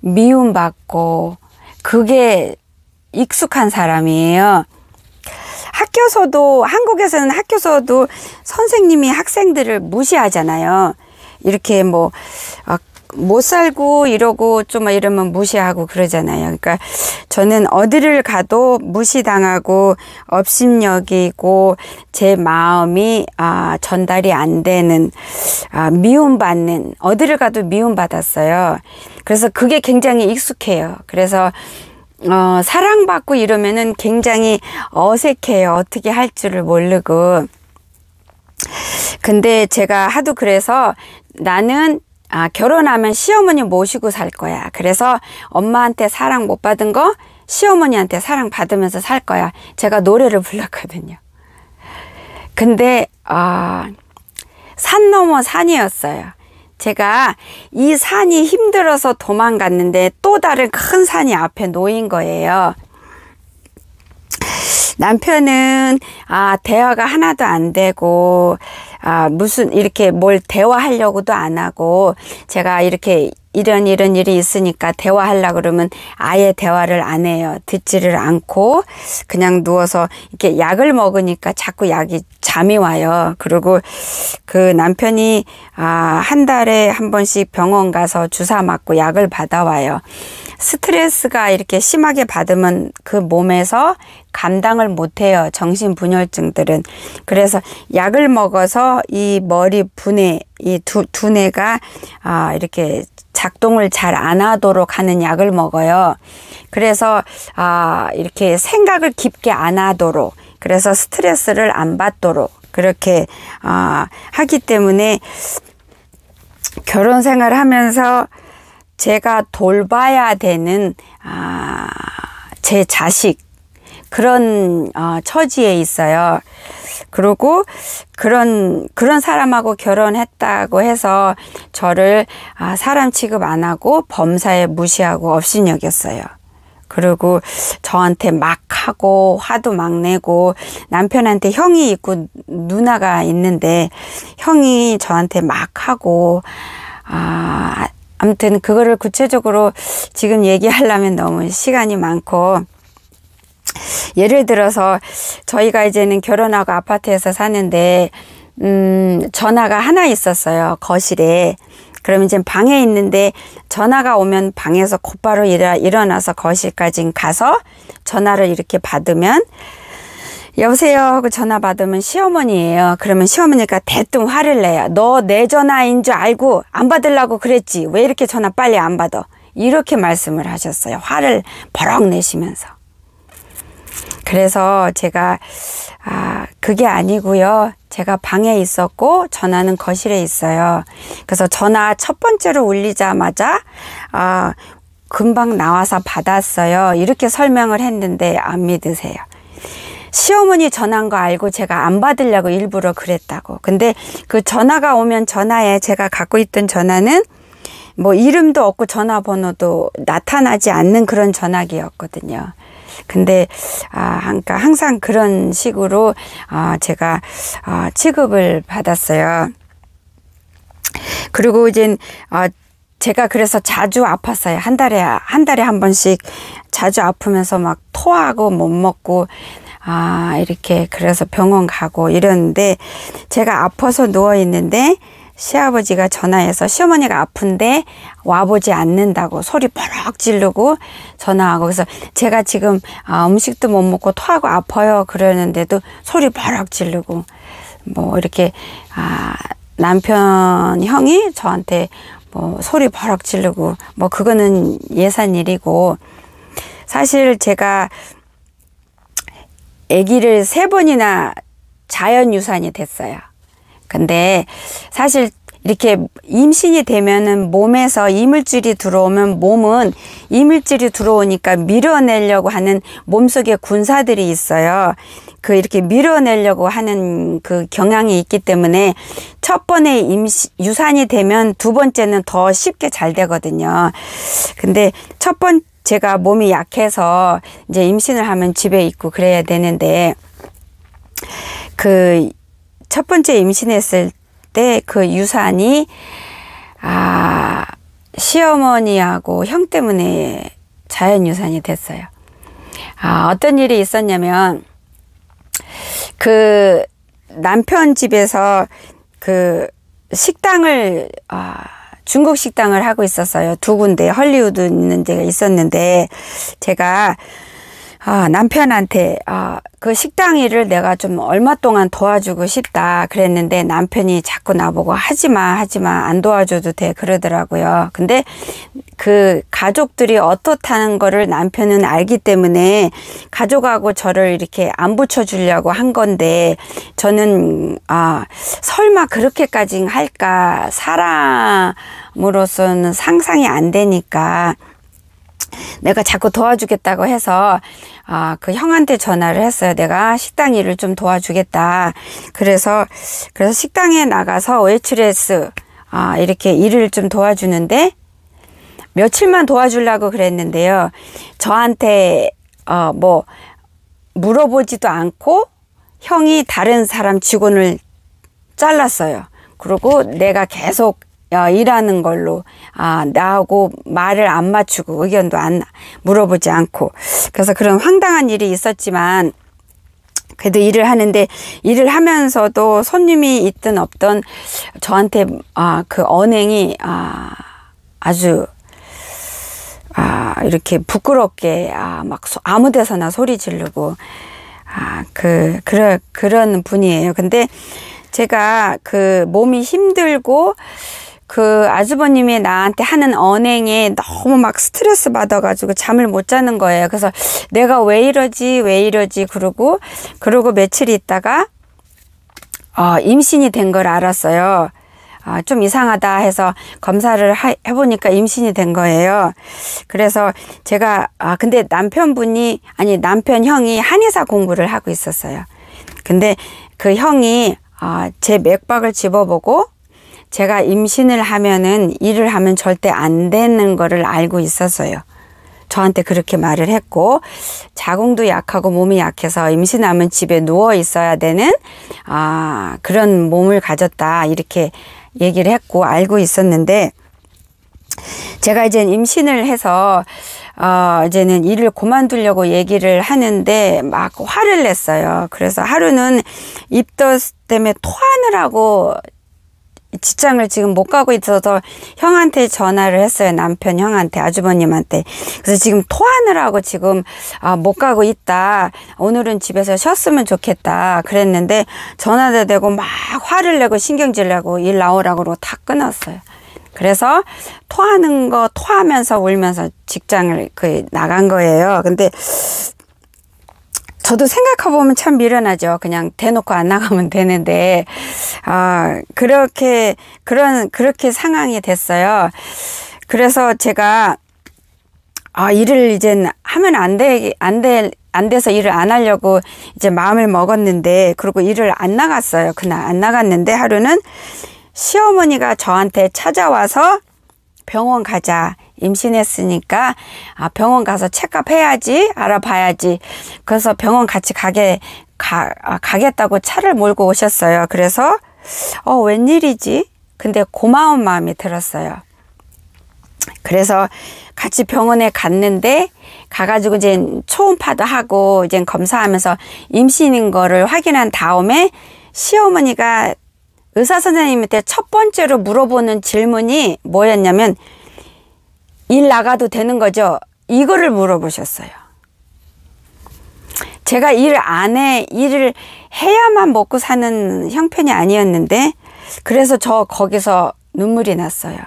미움받고 그게 익숙한 사람이에요. 한국에서는 학교에서도 선생님이 학생들을 무시하잖아요. 이렇게 못 살고 이러고 좀 이러면 무시하고 그러잖아요. 그러니까 저는 어디를 가도 무시당하고 업신여기고 제 마음이 전달이 안 되는, 미움받는, 어디를 가도 미움받았어요. 그래서 그게 굉장히 익숙해요. 그래서 사랑받고 이러면은 굉장히 어색해요. 어떻게 할 줄을 모르고. 근데 제가 하도 그래서 나는 결혼하면 시어머니 모시고 살 거야. 그래서 엄마한테 사랑 못 받은 거 시어머니한테 사랑 받으면서 살 거야. 제가 노래를 불렀거든요. 근데 산 넘어 산이었어요. 제가 이 산이 힘들어서 도망갔는데 또 다른 큰 산이 앞에 놓인 거예요. 남편은 대화가 하나도 안 되고 무슨 이렇게 뭘 대화하려고도 안 하고, 제가 이렇게 이런 일이 있으니까 대화하려고 그러면 아예 대화를 안 해요. 듣지를 않고 그냥 누워서 이렇게 약을 먹으니까 자꾸 잠이 와요. 그리고 그 남편이 한 달에 한 번씩 병원 가서 주사 맞고 약을 받아와요. 스트레스가 이렇게 심하게 받으면 그 몸에서 감당을 못해요. 정신분열증들은. 그래서 약을 먹어서 이 머리 분해, 이 두뇌가 이렇게 작동을 잘 안 하도록 하는 약을 먹어요. 그래서 이렇게 생각을 깊게 안 하도록, 그래서 스트레스를 안 받도록 그렇게 하기 때문에 결혼 생활을 하면서 제가 돌봐야 되는 제 자식, 그런 처지에 있어요. 그리고 그런 사람하고 결혼했다고 해서 저를 사람 취급 안 하고 범사에 무시하고 업신여겼어요. 그리고 저한테 막 하고 화도 막 내고, 남편한테 형이 있고 누나가 있는데 형이 저한테 막 하고, 아무튼 그거를 구체적으로 지금 얘기하려면 너무 시간이 많고, 예를 들어서 저희가 이제는 결혼하고 아파트에서 사는데 전화가 하나 있었어요. 거실에. 그럼 이제 방에 있는데 전화가 오면 방에서 곧바로 일어나서 거실까지 가서 전화를 이렇게 받으면 여보세요 하고 전화 받으면 시어머니예요. 그러면 시어머니가 대뜸 화를 내요. 너 내 전화인 줄 알고 안 받으려고 그랬지. 왜 이렇게 전화 빨리 안 받아? 이렇게 말씀을 하셨어요. 화를 버럭 내시면서. 그래서 제가 그게 아니고요. 제가 방에 있었고 전화는 거실에 있어요. 그래서 전화 첫 번째로 울리자마자 금방 나와서 받았어요. 이렇게 설명을 했는데 안 믿으세요. 시어머니 전화인 거 알고 제가 안 받으려고 일부러 그랬다고. 근데 그 전화가 오면 전화에, 제가 갖고 있던 전화는 뭐 이름도 없고 전화번호도 나타나지 않는 그런 전화기였거든요. 근데 그러니까 항상 그런 식으로 제가 취급을 받았어요. 그리고 이제 제가 그래서 자주 아팠어요. 한 달에 한 번씩 자주 아프면서 막 토하고 못 먹고 이렇게, 그래서 병원 가고 이러는데, 제가 아파서 누워 있는데 시아버지가 전화해서 시어머니가 아픈데 와보지 않는다고 소리 버럭 지르고 전화하고, 그래서 제가 지금 음식도 못 먹고 토하고 아파요 그러는데도 소리 버럭 지르고, 뭐 이렇게 남편 형이 저한테 뭐 소리 버럭 지르고, 뭐 그거는 예산 일이고, 사실 제가 아기를 3번이나 자연유산이 됐어요. 근데 사실 이렇게 임신이 되면은 몸에서 이물질이 들어오면 몸은 이물질이 들어오니까 밀어내려고 하는 몸속에 군사들이 있어요. 그 이렇게 밀어내려고 하는 그 경향이 있기 때문에 첫 번에 유산이 되면 두 번째는 더 쉽게 잘 되거든요. 근데 제가 몸이 약해서 이제 임신을 하면 집에 있고 그래야 되는데, 그 첫 번째 임신했을 때 그 유산이 시어머니하고 형 때문에 자연유산이 됐어요. 어떤 일이 있었냐면, 그 남편 집에서 그 식당을 중국 식당을 하고 있었어요. 2군데 헐리우드 있는 데가 있었는데, 제가 남편한테 그 식당 일을 내가 좀 얼마 동안 도와주고 싶다 그랬는데, 남편이 자꾸 나보고 하지마 안 도와줘도 돼 그러더라고요. 근데 그 가족들이 어떻다는 거를 남편은 알기 때문에 가족하고 저를 이렇게 안 붙여주려고 한 건데, 저는 설마 그렇게까지 할까, 사람으로서는 상상이 안 되니까 내가 자꾸 도와주겠다고 해서 그 형한테 전화를 했어요. 내가 식당 일을 좀 도와주겠다. 그래서 식당에 나가서 웨이트레스 이렇게 일을 좀 도와주는데, 며칠만 도와주려고 그랬는데요. 저한테 뭐 물어보지도 않고 형이 다른 사람 직원을 잘랐어요. 그리고 내가 계속 일하는 걸로 나하고 말을 안 맞추고 의견도 안 물어보지 않고 그래서 그런 황당한 일이 있었지만 그래도 일을 하는데 일을 하면서도 손님이 있든 없든 저한테 그 언행이 아주 이렇게 부끄럽게 막 아무 데서나 소리 지르고 그런 분이에요. 근데 제가 그 몸이 힘들고 그 아주버님이 나한테 하는 언행에 너무 막 스트레스 받아가지고 잠을 못 자는 거예요. 그래서 내가 왜 이러지 그러고 며칠 있다가 임신이 된 걸 알았어요. 좀 이상하다 해서 검사를 해보니까 임신이 된 거예요. 그래서 제가 근데 남편 형이 한의사 공부를 하고 있었어요. 근데 그 형이 제 맥박을 집어보고 제가 임신을 하면은 일을 하면 절대 안 되는 거를 알고 있었어요. 저한테 그렇게 말을 했고 자궁도 약하고 몸이 약해서 임신하면 집에 누워 있어야 되는 그런 몸을 가졌다 이렇게 얘기를 했고 알고 있었는데 제가 이제 임신을 해서 이제는 일을 그만두려고 얘기를 하는데 막 화를 냈어요. 그래서 하루는 입덧 때문에 토하느라고 직장을 지금 못 가고 있어서 형한테 전화를 했어요. 남편 형한테, 아주버님한테. 그래서 지금 토하느라고 지금 못 가고 있다. 오늘은 집에서 쉬었으면 좋겠다. 그랬는데 전화도 되고 막 화를 내고 신경질 내고 일 나오라고 그러고 다 끊었어요. 그래서 토하면서 울면서 직장을 나간 거예요. 근데 저도 생각해보면 참 미련하죠. 그냥 대놓고 안 나가면 되는데, 그렇게 상황이 됐어요. 그래서 제가, 일을 이제 하면 안 돼서 일을 안 하려고 이제 마음을 먹었는데, 그리고 일을 안 나갔어요. 그날 안 나갔는데 하루는 시어머니가 저한테 찾아와서 병원 가자. 임신했으니까 병원 가서 체크업해야지, 알아봐야지. 그래서 병원 같이 가겠다고 차를 몰고 오셨어요. 그래서 웬일이지? 근데 고마운 마음이 들었어요. 그래서 같이 병원에 갔는데 가가지고 이제 초음파도 하고 이제 검사하면서 임신인 거를 확인한 다음에 시어머니가 의사 선생님한테 첫 번째로 물어보는 질문이 뭐였냐면 일 나가도 되는 거죠? 이거를 물어보셨어요. 제가 일을 해야만 먹고 사는 형편이 아니었는데 그래서 거기서 눈물이 났어요.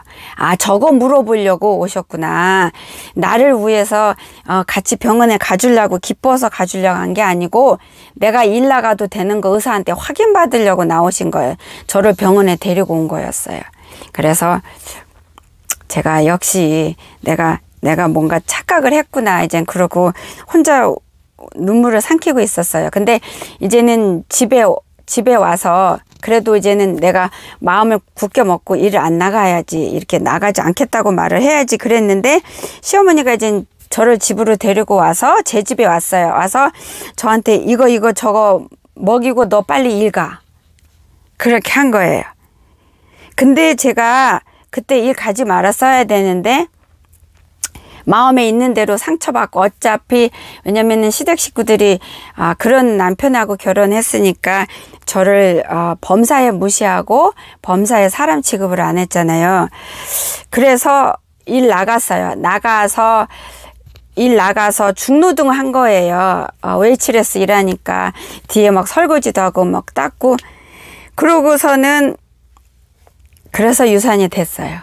저거 물어보려고 오셨구나. 나를 위해서 같이 병원에 가주려고 기뻐서 가주려고 한 게 아니고 내가 일 나가도 되는 거 의사한테 확인받으려고 나오신 거예요. 저를 병원에 데리고 온 거였어요. 그래서 제가 역시 내가 뭔가 착각을 했구나. 이젠 그러고 혼자 눈물을 삼키고 있었어요. 근데 이제는 집에 와서 그래도 이제는 내가 마음을 굳게 먹고 일을 안 나가야지. 이렇게 나가지 않겠다고 말을 해야지 그랬는데 시어머니가 이제 저를 집으로 데리고 와서 제 집에 왔어요. 와서 저한테 이거 저거 먹이고 너 빨리 일 가. 그렇게 한 거예요. 근데 제가 그때 일 가지 말았어야 되는데 마음에 있는 대로 상처받고 어차피 왜냐면은 시댁 식구들이 그런 남편하고 결혼했으니까 저를 범사에 무시하고 범사에 사람 취급을 안 했잖아요. 그래서 일 나갔어요. 일 나가서 중노동 한 거예요. 웨이트레스 일하니까 뒤에 막 설거지도 하고 막 닦고 그러고서는 그래서 유산이 됐어요.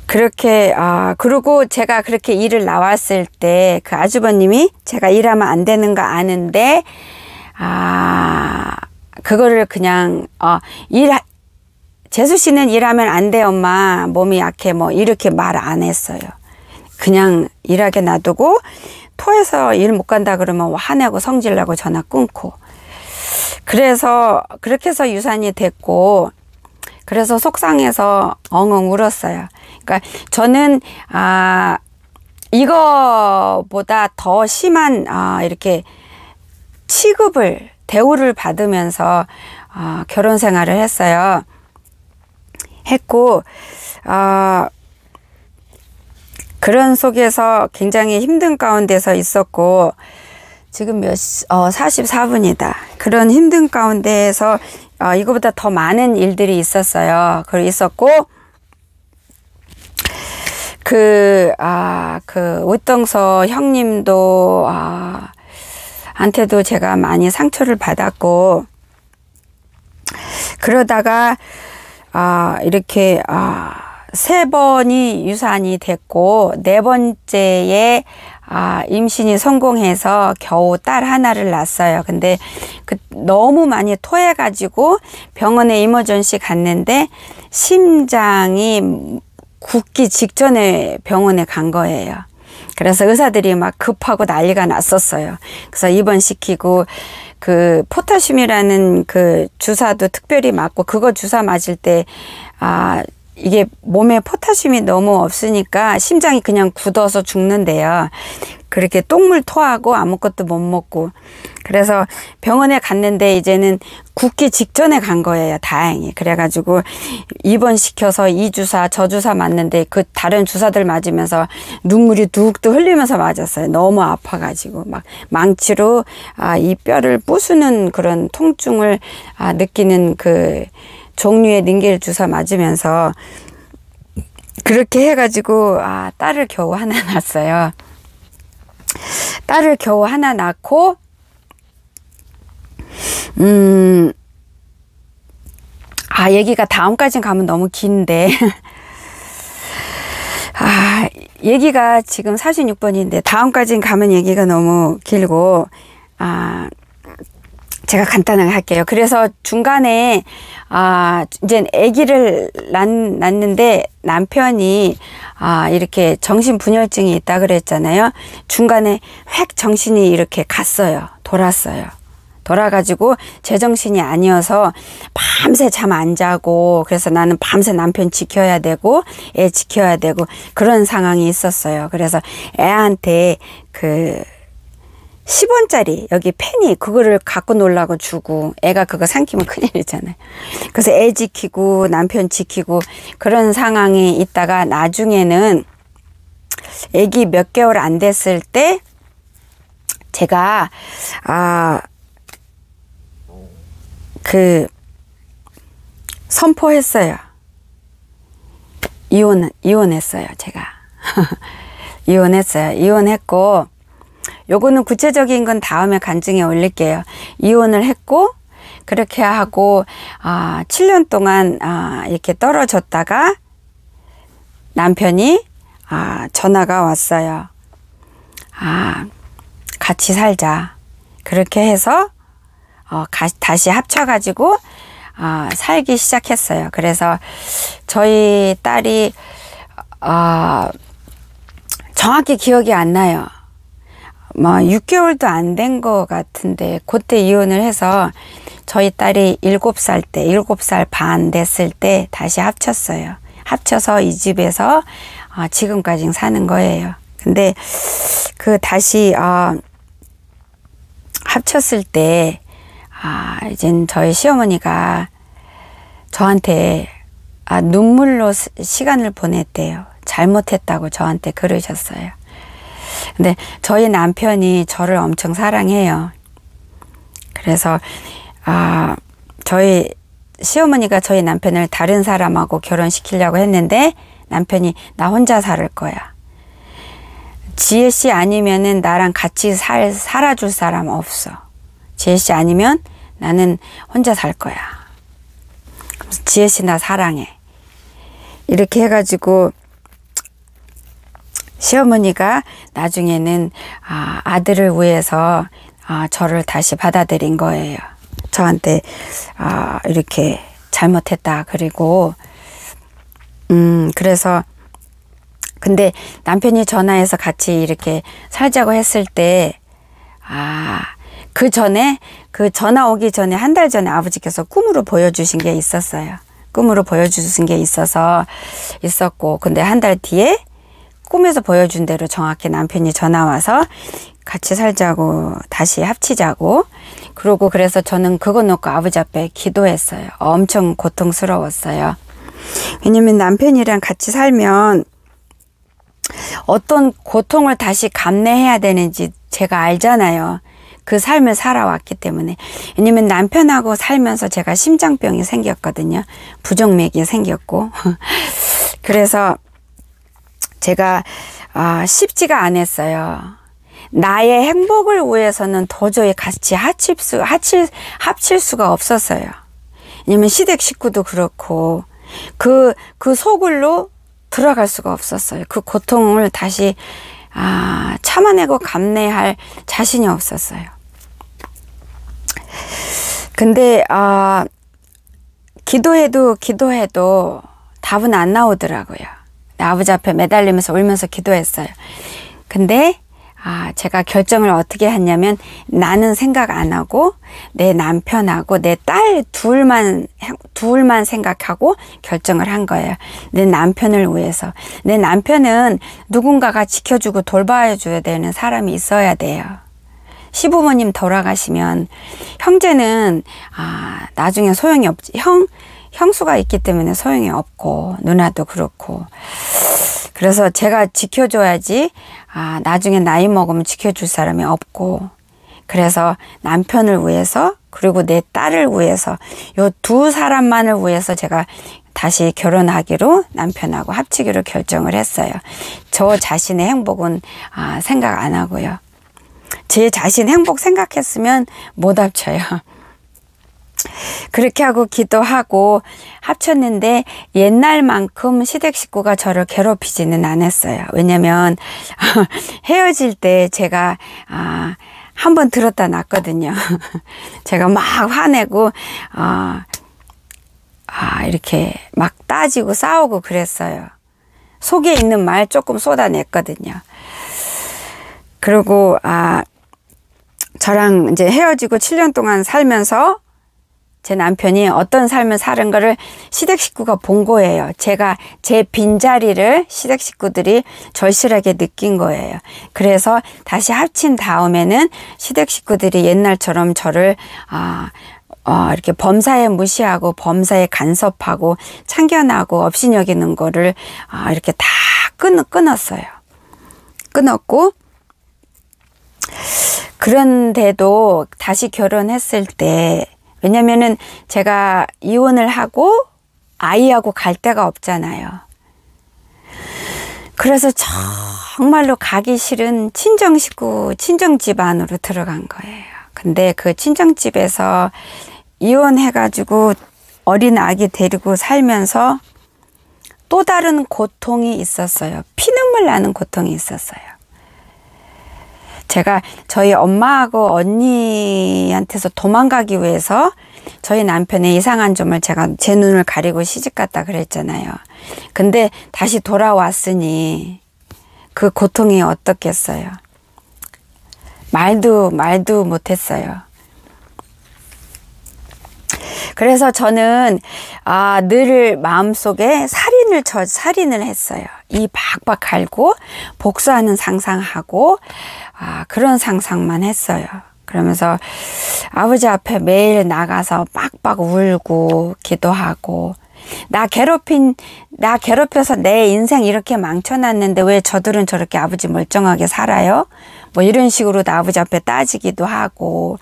그렇게 그리고 제가 그렇게 일을 나왔을 때 그 아주버님이 제가 일하면 안 되는 거 아는데 그거를 그냥 재수 씨는 일하면 안 돼 엄마 몸이 약해 뭐 이렇게 말 안 했어요. 그냥 일하게 놔두고 토해서 일 못 간다 그러면 화내고 성질나고 전화 끊고 그래서 그렇게 해서 유산이 됐고 그래서 속상해서 엉엉 울었어요. 그러니까 저는 이거보다 더 심한 이렇게 취급을 대우를 받으면서 결혼 생활을 했어요. 했고 그런 속에서 굉장히 힘든 가운데서 있었고, 지금 44분이다. 그런 힘든 가운데에서 이거보다 더 많은 일들이 있었어요. 있었고, 그 오동서 형님도 한테도 제가 많이 상처를 받았고, 그러다가 이렇게 3번이 유산이 됐고, 4번째에 임신이 성공해서 겨우 딸 하나를 낳았어요. 근데 너무 많이 토해가지고 병원에 이머전시 갔는데 심장이 굳기 직전에 병원에 간 거예요. 그래서 의사들이 막 급하고 난리가 났었어요. 그래서 입원시키고, 그 포타슘이라는 그 주사도 특별히 맞고, 그거 주사 맞을 때 이게 몸에 포타슘이 너무 없으니까 심장이 그냥 굳어서 죽는데요. 그렇게 똥물 토하고 아무것도 못 먹고. 그래서 병원에 갔는데 이제는 굳기 직전에 간 거예요. 다행히. 그래가지고 입원시켜서 이 주사 저 주사 맞는데 그 다른 주사들 맞으면서 눈물이 뚝뚝 흘리면서 맞았어요. 너무 아파가지고 막 망치로 이 뼈를 부수는 그런 통증을 느끼는 그 종류의 닌겔 주사 맞으면서 그렇게 해가지고 딸을 겨우 하나 낳았어요. 딸을 겨우 하나 낳고 얘기가 다음까지 가면 너무 긴데 얘기가 지금 46번인데 다음까지 가면 얘기가 너무 길고 제가 간단하게 할게요. 그래서 중간에 이제 아기를 낳는데 남편이 이렇게 정신분열증이 있다 그랬잖아요. 중간에 획 정신이 이렇게 갔어요. 돌았어요. 돌아가지고 제정신이 아니어서 밤새 잠 안 자고, 그래서 나는 밤새 남편 지켜야 되고 애 지켜야 되고 그런 상황이 있었어요. 그래서 애한테 그 10원짜리 여기 펜이 그거를 갖고 놀라고 주고, 애가 그거 삼키면 큰일이잖아요. 그래서 애 지키고 남편 지키고 그런 상황에 있다가 나중에는 애기 몇 개월 안 됐을 때 제가 선포했어요. 이혼했어요, 제가. 이혼했어요. 이혼했고, 요거는 구체적인 건 다음에 간증에 올릴게요. 이혼을 했고, 그렇게 하고 7년 동안 이렇게 떨어졌다가 남편이 전화가 왔어요. 같이 살자. 그렇게 해서 다시 합쳐가지고 살기 시작했어요. 그래서 저희 딸이 정확히 기억이 안 나요. 6개월도 안 된 것 같은데 그때 이혼을 해서 저희 딸이 7살 반 됐을 때 다시 합쳤어요. 합쳐서 이 집에서 지금까지 사는 거예요. 근데 그 다시 합쳤을 때 이젠 저희 시어머니가 저한테 눈물로 시간을 보냈대요. 잘못했다고 저한테 그러셨어요. 근데 저희 남편이 저를 엄청 사랑해요. 그래서 저희 시어머니가 저희 남편을 다른 사람하고 결혼시키려고 했는데 남편이 나 혼자 살 거야. 지혜씨 아니면은 나랑 같이 살아줄 사람 없어. 지혜씨 아니면 나는 혼자 살 거야. 지혜씨 나 사랑해. 이렇게 해가지고 시어머니가 나중에는 아들을 위해서 저를 다시 받아들인 거예요. 저한테 이렇게 잘못했다. 그리고 그래서 근데 남편이 전화해서 같이 이렇게 살자고 했을 때 그 전에 그 전화 오기 전에 한 달 전에 아버지께서 꿈으로 보여주신 게 있었어요. 꿈으로 보여주신 게 있었고 근데 한 달 뒤에 꿈에서 보여준 대로 정확히 남편이 전화 와서 같이 살자고 다시 합치자고. 그러고 그래서 저는 그거 놓고 아버지 앞에 기도했어요. 엄청 고통스러웠어요. 왜냐면 남편이랑 같이 살면 어떤 고통을 다시 감내해야 되는지 제가 알잖아요. 그 삶을 살아왔기 때문에. 왜냐면 남편하고 살면서 제가 심장병이 생겼거든요. 부정맥이 생겼고. 그래서 제가 쉽지가 않았어요. 나의 행복을 위해서는 도저히 같이 합칠 수가 없었어요. 왜냐면 시댁 식구도 그렇고 그 속으로 들어갈 수가 없었어요. 그 고통을 다시 참아내고 감내할 자신이 없었어요. 근데 기도해도 답은 안 나오더라고요. 아버지 앞에 매달리면서 울면서 기도했어요. 근데 제가 결정을 어떻게 했냐면 나는 생각 안 하고 내 남편하고 내 딸 둘만 생각하고 결정을 한 거예요. 내 남편을 위해서. 내 남편은 누군가가 지켜주고 돌봐줘야 되는 사람이 있어야 돼요. 시부모님 돌아가시면 형제는 나중에 소용이 없지. 형수가 있기 때문에 소용이 없고 누나도 그렇고. 그래서 제가 지켜줘야지 나중에 나이 먹으면 지켜줄 사람이 없고. 그래서 남편을 위해서 그리고 내 딸을 위해서 요 두 사람만을 위해서 제가 다시 결혼하기로 남편하고 합치기로 결정을 했어요. 저 자신의 행복은 생각 안 하고요. 제 자신 행복 생각했으면 못 합쳐요. 그렇게 하고 기도하고 합쳤는데 옛날만큼 시댁 식구가 저를 괴롭히지는 않았어요. 왜냐면 헤어질 때 제가 한 번 들었다 놨거든요. 제가 막 화내고 이렇게 막 따지고 싸우고 그랬어요. 속에 있는 말 조금 쏟아냈거든요. 그리고 저랑 이제 헤어지고 7년 동안 살면서 제 남편이 어떤 삶을 사는 거를 시댁 식구가 본 거예요. 제가 제 빈자리를 시댁 식구들이 절실하게 느낀 거예요. 그래서 다시 합친 다음에는 시댁 식구들이 옛날처럼 저를 이렇게 범사에 무시하고 범사에 간섭하고 참견하고 업신여기는 거를 이렇게 다 끊었어요. 끊었고, 그런데도 다시 결혼했을 때, 왜냐면은 제가 이혼을 하고 아이하고 갈 데가 없잖아요. 그래서 정말로 가기 싫은 친정식구, 친정집 안으로 들어간 거예요. 근데 그 친정집에서 이혼해가지고 어린 아기 데리고 살면서 또 다른 고통이 있었어요. 피눈물 나는 고통이 있었어요. 제가 저희 엄마하고 언니한테서 도망가기 위해서 저희 남편의 이상한 점을 제가 제 눈을 가리고 시집갔다 그랬잖아요. 근데 다시 돌아왔으니 그 고통이 어떻겠어요. 말도 못했어요. 그래서 저는 늘 마음속에 살인을 했어요. 이 박박 갈고 복수하는 상상하고 그런 상상만 했어요. 그러면서 아버지 앞에 매일 나가서 빡빡 울고 기도하고 나 괴롭혀서 내 인생 이렇게 망쳐놨는데 왜 저들은 저렇게 아버지 멀쩡하게 살아요? 뭐 이런 식으로 아버지 앞에 따지기도 하고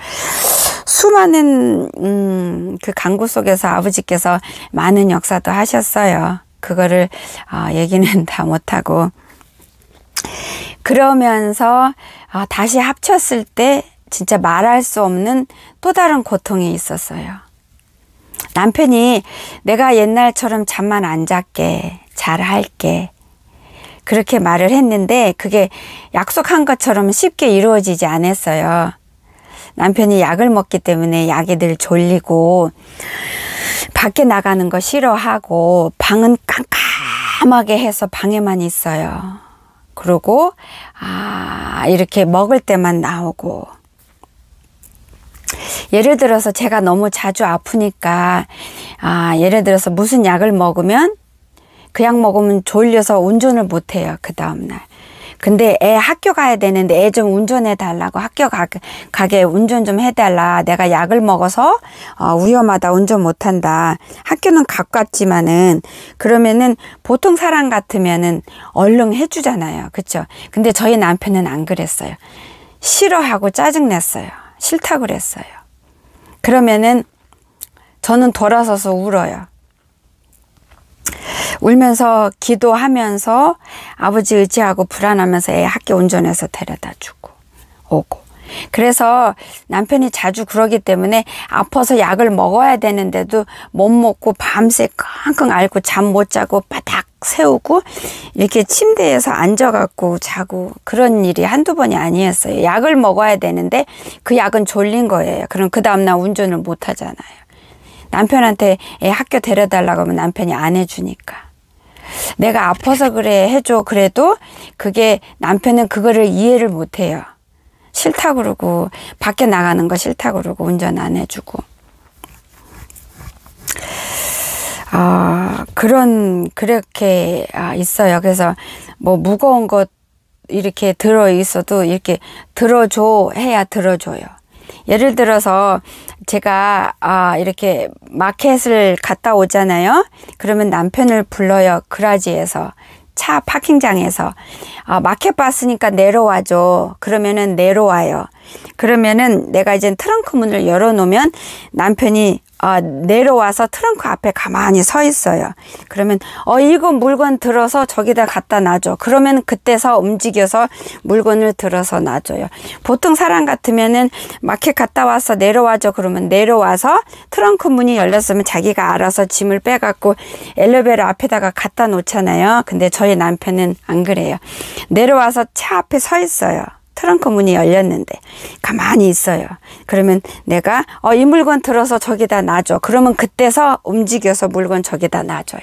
수많은 그 강구 속에서 아버지께서 많은 역사도 하셨어요. 그거를 얘기는 다 못하고 그러면서 다시 합쳤을 때 진짜 말할 수 없는 또 다른 고통이 있었어요. 남편이 내가 옛날처럼 잠만 안 잘게 잘할게 그렇게 말을 했는데 그게 약속한 것처럼 쉽게 이루어지지 않았어요. 남편이 약을 먹기 때문에 약이 늘 졸리고 밖에 나가는 거 싫어하고 방은 깜깜하게 해서 방에만 있어요. 그리고 이렇게 먹을 때만 나오고 예를 들어서 제가 너무 자주 아프니까 예를 들어서 무슨 약을 먹으면 그 약 먹으면 졸려서 운전을 못해요. 그 다음날. 근데 애 학교 가야 되는데 애 좀 운전해 달라고 학교 가게 운전 좀 해달라. 내가 약을 먹어서 위험하다. 운전 못한다. 학교는 가깝지만은 그러면은 보통 사람 같으면은 얼른 해주잖아요. 그쵸? 근데 저희 남편은 안 그랬어요. 싫어하고 짜증냈어요. 싫다 그랬어요. 그러면은 저는 돌아서서 울어요. 울면서 기도하면서 아버지 의지하고 불안하면서 애 학교 운전해서 데려다 주고 오고. 그래서 남편이 자주 그러기 때문에 아파서 약을 먹어야 되는데도 못 먹고 밤새 끙끙 앓고 잠 못 자고 바닥 세우고 이렇게 침대에서 앉아갖고 자고 그런 일이 한두 번이 아니었어요. 약을 먹어야 되는데 그 약은 졸린 거예요. 그럼 그 다음날 운전을 못 하잖아요. 남편한테 애 학교 데려달라고 하면 남편이 안 해주니까. 내가 아파서 그래 해줘. 그래도 그게 남편은 그거를 이해를 못 해요. 싫다 그러고 밖에 나가는 거 싫다 그러고 운전 안 해주고. 그렇게 있어요. 그래서 뭐 무거운 것 이렇게 들어 있어도 이렇게 들어줘 해야 들어줘요. 예를 들어서 제가 이렇게 마켓을 갔다 오잖아요. 그러면 남편을 불러요. 그라지에서 차 파킹장에서 마켓 봤으니까 내려와줘. 그러면은 내려와요. 그러면은 내가 이제 트렁크 문을 열어놓으면 남편이 내려와서 트렁크 앞에 가만히 서 있어요. 그러면 이거 물건 들어서 저기다 갖다 놔줘. 그러면 그때서 움직여서 물건을 들어서 놔줘요. 보통 사람 같으면은 마켓 갔다 와서 내려와줘. 그러면 내려와서 트렁크 문이 열렸으면 자기가 알아서 짐을 빼갖고 엘리베이터 앞에다가 갖다 놓잖아요. 근데 저희 남편은 안 그래요. 내려와서 차 앞에 서 있어요. 트렁크 문이 열렸는데 가만히 있어요. 그러면 내가 이 물건 들어서 저기다 놔줘. 그러면 그때서 움직여서 물건 저기다 놔줘요.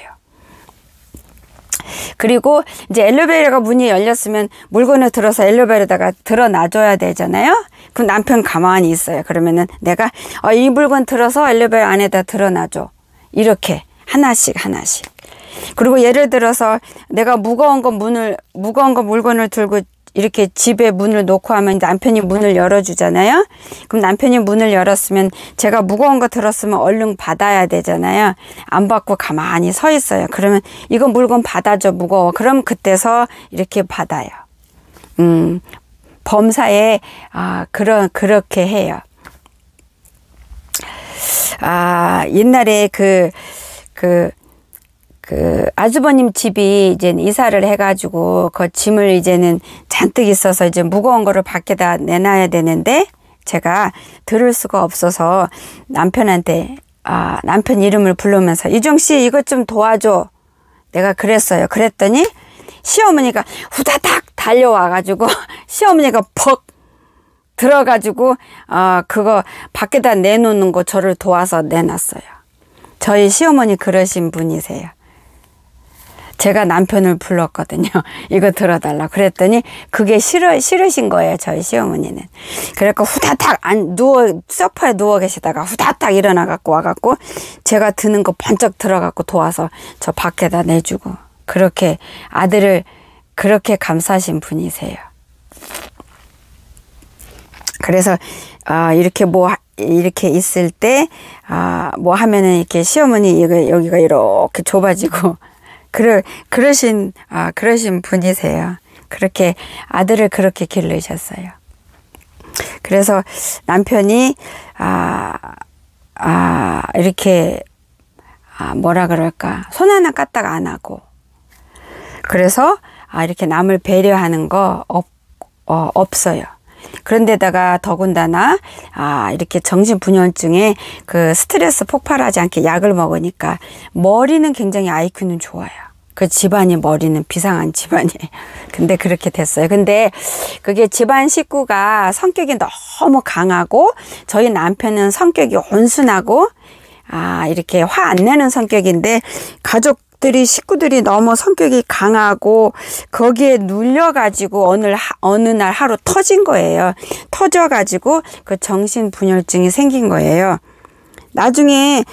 그리고 이제 엘리베이터가 문이 열렸으면 물건을 들어서 엘리베이터에다가 들어 놔줘야 되잖아요. 그럼 남편 가만히 있어요. 그러면은 내가 이 물건 들어서 엘리베이터 안에다 들어 놔줘. 이렇게 하나씩. 그리고 예를 들어서 내가 무거운 거 물건을 들고 이렇게 집에 문을 놓고 하면 남편이 문을 열어주잖아요. 그럼 남편이 문을 열었으면 제가 무거운 거 들었으면 얼른 받아야 되잖아요. 안 받고 가만히 서 있어요. 그러면 이거 물건 받아줘 무거워. 그럼 그때서 이렇게 받아요. 범사에 그렇게 해요. 옛날에 그 아주버님 집이 이제 이사를 해가지고 그 짐을 이제는 잔뜩 있어서 이제 무거운 거를 밖에다 내놔야 되는데 제가 들을 수가 없어서 남편한테 남편 이름을 부르면서 이종씨 이것 좀 도와줘. 내가 그랬어요. 그랬더니 시어머니가 후다닥 달려와가지고 시어머니가 퍽 들어가지고 그거 밖에다 내놓는 거 저를 도와서 내놨어요. 저희 시어머니 그러신 분이세요. 제가 남편을 불렀거든요. 이거 들어달라. 그랬더니 그게 싫으신 거예요. 저희 시어머니는. 그래서 후다닥 소파에 누워 계시다가 후다닥 일어나갖고 와갖고 제가 드는 거 번쩍 들어갖고 도와서 저 밖에다 내주고 그렇게 아들을 그렇게 감싸신 분이세요. 그래서 이렇게 이렇게 있을 때 뭐 하면은 이렇게 시어머니 여기가 이렇게 좁아지고 그러신 분이세요. 그렇게 아들을 그렇게 기르셨어요. 그래서 남편이 이렇게 뭐라 그럴까 손 하나 까딱 안 하고 그래서 이렇게 남을 배려하는 거 없어요. 그런데다가 더군다나 이렇게 정신분열증에 그 스트레스 폭발하지 않게 약을 먹으니까 머리는 굉장히 IQ는 좋아요. 그 집안이 머리는 비상한 집안이에요. 근데 그렇게 됐어요. 근데 그게 집안 식구가 성격이 너무 강하고 저희 남편은 성격이 온순하고 이렇게 화 안 내는 성격인데 식구들이 너무 성격이 강하고 거기에 눌려가지고 어느 날 하루 터진 거예요. 터져가지고 그 정신분열증이 생긴 거예요. 나중에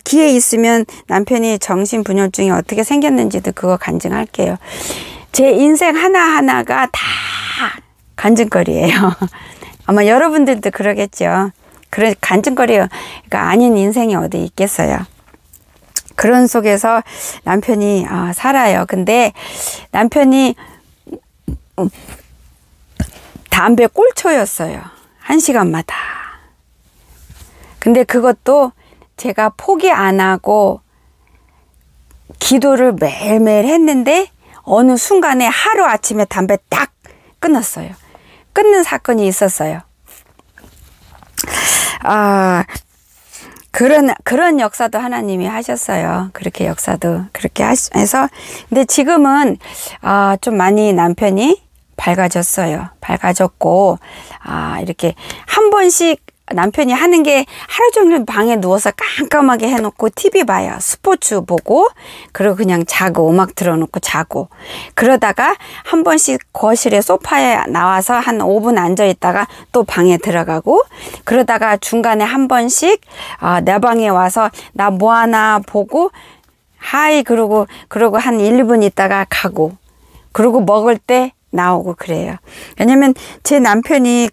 기회 있으면 남편이 정신분열증이 어떻게 생겼는지도 그거 간증할게요. 제 인생 하나하나가 다 간증거리예요. 아마 여러분들도 그러겠죠. 그런 간증거리가 아닌 인생이 어디 있겠어요. 그런 속에서 남편이 살아요. 근데 남편이 담배 꼴초였어요. 1시간마다. 근데 그것도 제가 포기 안 하고 기도를 매일매일 했는데 어느 순간에 하루아침에 담배 딱 끊었어요. 끊는 사건이 있었어요. 그런 역사도 하나님이 하셨어요. 그렇게 역사도 그렇게 해서. 근데 지금은 좀 많이 남편이 밝아졌어요. 밝아졌고 이렇게 한 번씩 남편이 하는 게 하루 종일 방에 누워서 깜깜하게 해놓고 TV 봐요. 스포츠 보고, 그리고 그냥 자고, 음악 틀어놓고 자고. 그러다가 한 번씩 거실에 소파에 나와서 한 5분 앉아있다가 또 방에 들어가고, 그러다가 중간에 한 번씩 내 방에 와서 나 뭐하나 보고, 하이 그러고 한 1, 2분 있다가 가고, 그러고 먹을 때 나오고 그래요. 왜냐면 제 남편이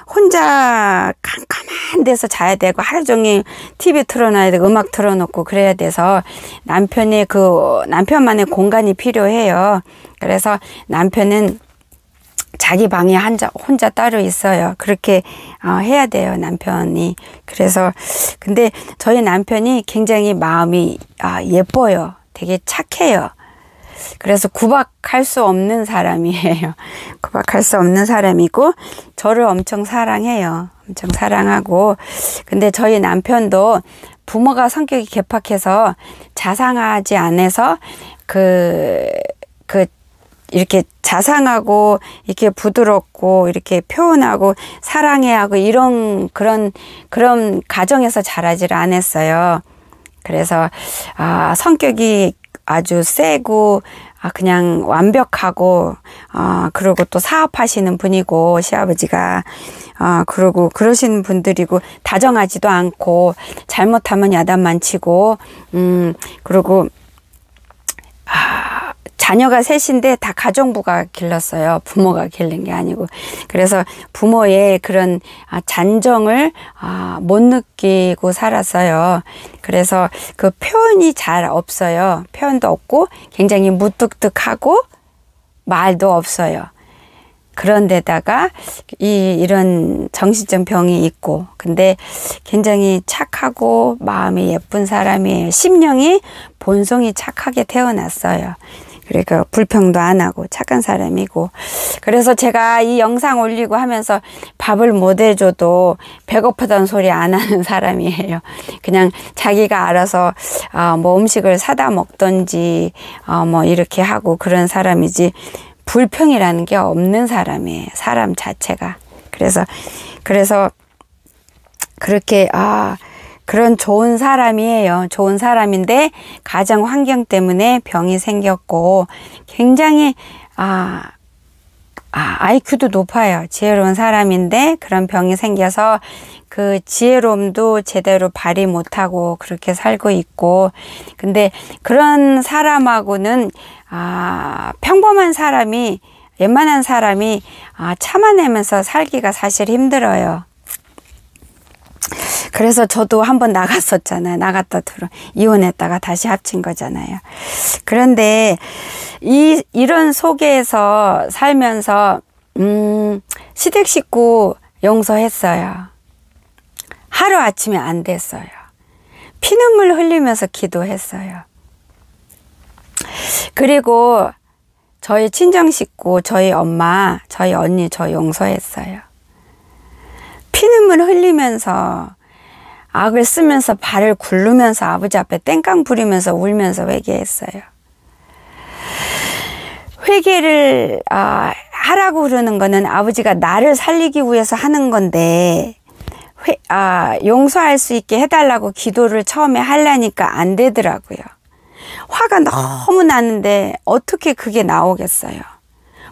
혼자 깜깜한 데서 자야 되고 하루 종일 TV 틀어놔야 되고 음악 틀어놓고 그래야 돼서 남편만의 공간이 필요해요. 그래서 남편은 자기 방에 혼자 따로 있어요. 그렇게 해야 돼요, 남편이. 그래서 근데 저희 남편이 굉장히 마음이 예뻐요. 되게 착해요. 그래서 구박할 수 없는 사람이에요. 구박할 수 없는 사람이고 저를 엄청 사랑해요. 엄청 사랑하고. 근데 저희 남편도 부모가 성격이 개팍해서 자상하지 않아서 이렇게 자상하고 이렇게 부드럽고 이렇게 표현하고 사랑해야 하고 그런 가정에서 자라지를 않았어요. 그래서 성격이 아주 세고 그냥 완벽하고 그리고 또 사업하시는 분이고 시아버지가 그러고 그러시는 분들이고 다정하지도 않고 잘못하면 야단만 치고 그리고 자녀가 셋인데 다 가정부가 길렀어요. 부모가 기른 게 아니고. 그래서 부모의 그런 잔정을 못 느끼고 살았어요. 그래서 그 표현이 잘 없어요. 표현도 없고 굉장히 무뚝뚝하고 말도 없어요. 그런데다가 이런 정신적 병이 있고, 근데 굉장히 착하고 마음이 예쁜 사람이에요. 심령이 본성이 착하게 태어났어요. 그러니까 불평도 안 하고 착한 사람이고. 그래서 제가 이 영상 올리고 하면서 밥을 못 해줘도 배고프다는 소리 안 하는 사람이에요. 그냥 자기가 알아서 뭐 음식을 사다 먹던지 뭐 이렇게 하고 그런 사람이지 불평이라는 게 없는 사람이에요. 사람 자체가. 그래서 그렇게 그런 좋은 사람이에요. 좋은 사람인데 가정 환경 때문에 병이 생겼고 굉장히 IQ도 높아요. 지혜로운 사람인데 그런 병이 생겨서 그 지혜로움도 제대로 발휘 못하고 그렇게 살고 있고. 근데 그런 사람하고는 평범한 사람이, 웬만한 사람이 참아내면서 살기가 사실 힘들어요. 그래서 저도 한번 나갔었잖아요. 나갔다 이혼했다가 다시 합친 거잖아요. 그런데 이런 속에서 살면서 시댁 식구 용서했어요. 하루아침에 안 됐어요. 피눈물 흘리면서 기도했어요. 그리고 저희 친정 식구, 저희 엄마, 저희 언니 저 용서했어요. 피눈물 흘리면서 악을 쓰면서 발을 굴르면서 아버지 앞에 땡깡 부리면서 울면서 회개했어요. 회개를 하라고 그러는 거는 아버지가 나를 살리기 위해서 하는 건데 용서할 수 있게 해달라고 기도를 처음에 하려니까 안 되더라고요. 화가 너무 나는데 어떻게 그게 나오겠어요.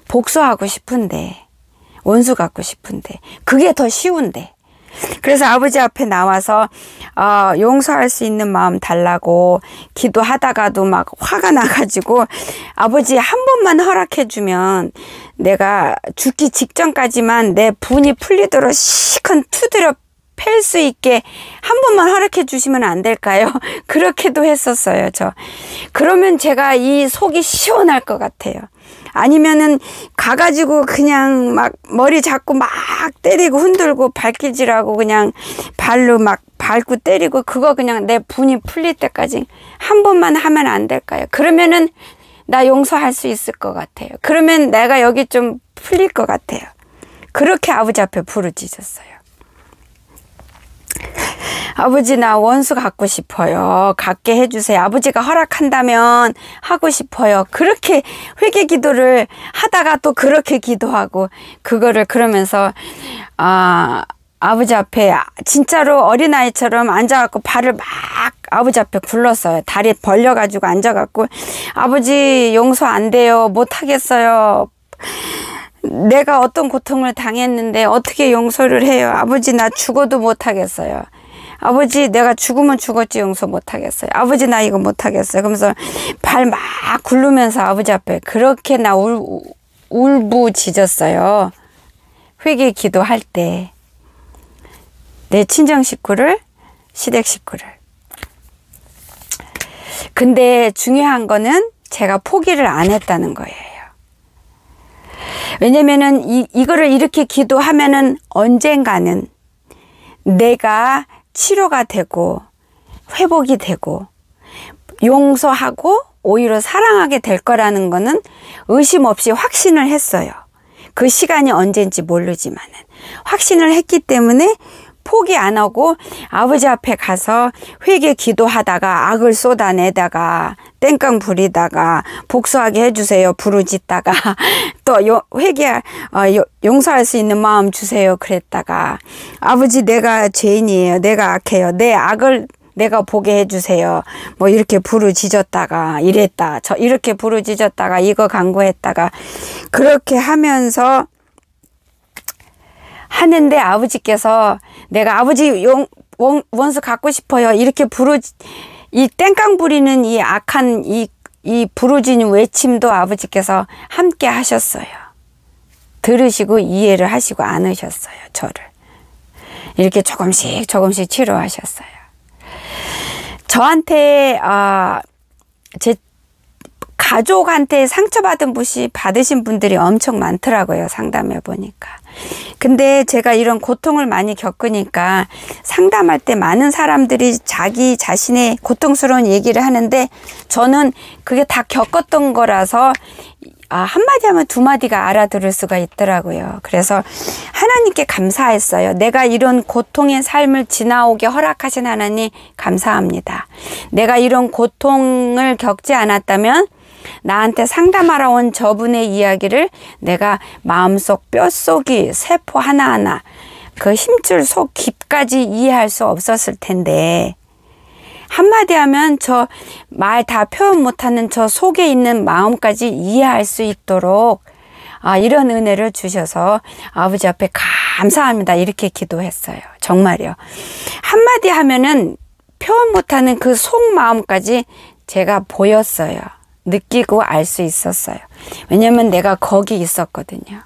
복수하고 싶은데, 원수 갖고 싶은데, 그게 더 쉬운데. 그래서 아버지 앞에 나와서 용서할 수 있는 마음 달라고 기도하다가도 막 화가 나가지고 아버지 한 번만 허락해 주면 내가 죽기 직전까지만 내 분이 풀리도록 시큰 투드려 팰 수 있게 한 번만 허락해 주시면 안 될까요? 그렇게도 했었어요, 저. 그러면 제가 이 속이 시원할 것 같아요. 아니면은 가가지고 그냥 막 머리 잡고 막 때리고 흔들고 발길질하고 그냥 발로 막 밟고 때리고 그거 그냥 내 분이 풀릴 때까지 한 번만 하면 안 될까요? 그러면은 나 용서할 수 있을 것 같아요. 그러면 내가 여기 좀 풀릴 것 같아요. 그렇게 아버지 앞에 부르짖었어요. 아버지 나 원수 갖고 싶어요. 갖게 해주세요. 아버지가 허락한다면 하고 싶어요. 그렇게 회개 기도를 하다가 또 그렇게 기도하고 그거를 그러면서 아버지 앞에 진짜로 어린아이처럼 앉아갖고 발을 막 아버지 앞에 굴렀어요. 다리 벌려가지고 앉아갖고 아버지 용서 안 돼요. 못하겠어요. 내가 어떤 고통을 당했는데 어떻게 용서를 해요. 아버지 나 죽어도 못하겠어요. 아버지 내가 죽으면 죽었지 용서 못하겠어요. 아버지 나 이거 못하겠어요. 그러면서 발 막 굴르면서 아버지 앞에 그렇게 나 울부짖었어요. 회개 기도할 때 내 친정 식구를 시댁 식구를. 근데 중요한 거는 제가 포기를 안 했다는 거예요. 왜냐면은 이거를 이렇게 기도하면은 언젠가는 내가 치료가 되고 회복이 되고 용서하고 오히려 사랑하게 될 거라는 거는 의심 없이 확신을 했어요. 그 시간이 언제인지 모르지만은 확신을 했기 때문에 포기 안 하고 아버지 앞에 가서 회개 기도하다가 악을 쏟아내다가 땡깡 부리다가 복수하게 해주세요 부르짖다가 또 용서할 수 있는 마음 주세요 그랬다가 아버지 내가 죄인이에요. 내가 악해요. 내 악을 내가 보게 해주세요. 뭐 이렇게 부르짖었다가 이랬다. 저 이렇게 부르짖었다가 이거 강구했다가 그렇게 하면서 하는데 아버지께서 내가 아버지 원수 갖고 싶어요. 이렇게 이 땡깡 부리는 이 악한 이 부르짖는 외침도 아버지께서 함께 하셨어요. 들으시고 이해를 하시고 않으셨어요. 저를. 이렇게 조금씩 치료하셨어요. 저한테 제 가족한테 상처받은 분이 받으신 분들이 엄청 많더라고요. 상담해 보니까. 근데 제가 이런 고통을 많이 겪으니까 상담할 때 많은 사람들이 자기 자신의 고통스러운 얘기를 하는데 저는 그게 다 겪었던 거라서 한마디 하면 두 마디가 알아들을 수가 있더라고요. 그래서 하나님께 감사했어요. 내가 이런 고통의 삶을 지나오게 허락하신 하나님 감사합니다. 내가 이런 고통을 겪지 않았다면 나한테 상담하러 온 저분의 이야기를 내가 마음속 뼛속이 세포 하나하나 그 힘줄 속 깊까지 이해할 수 없었을 텐데 한마디 하면 저 말 다 표현 못하는 저 속에 있는 마음까지 이해할 수 있도록 이런 은혜를 주셔서 아버지 앞에 감사합니다. 이렇게 기도했어요. 정말요. 한마디 하면은 표현 못하는 그 속마음까지 제가 보였어요. 느끼고 알 수 있었어요. 왜냐면 내가 거기 있었거든요.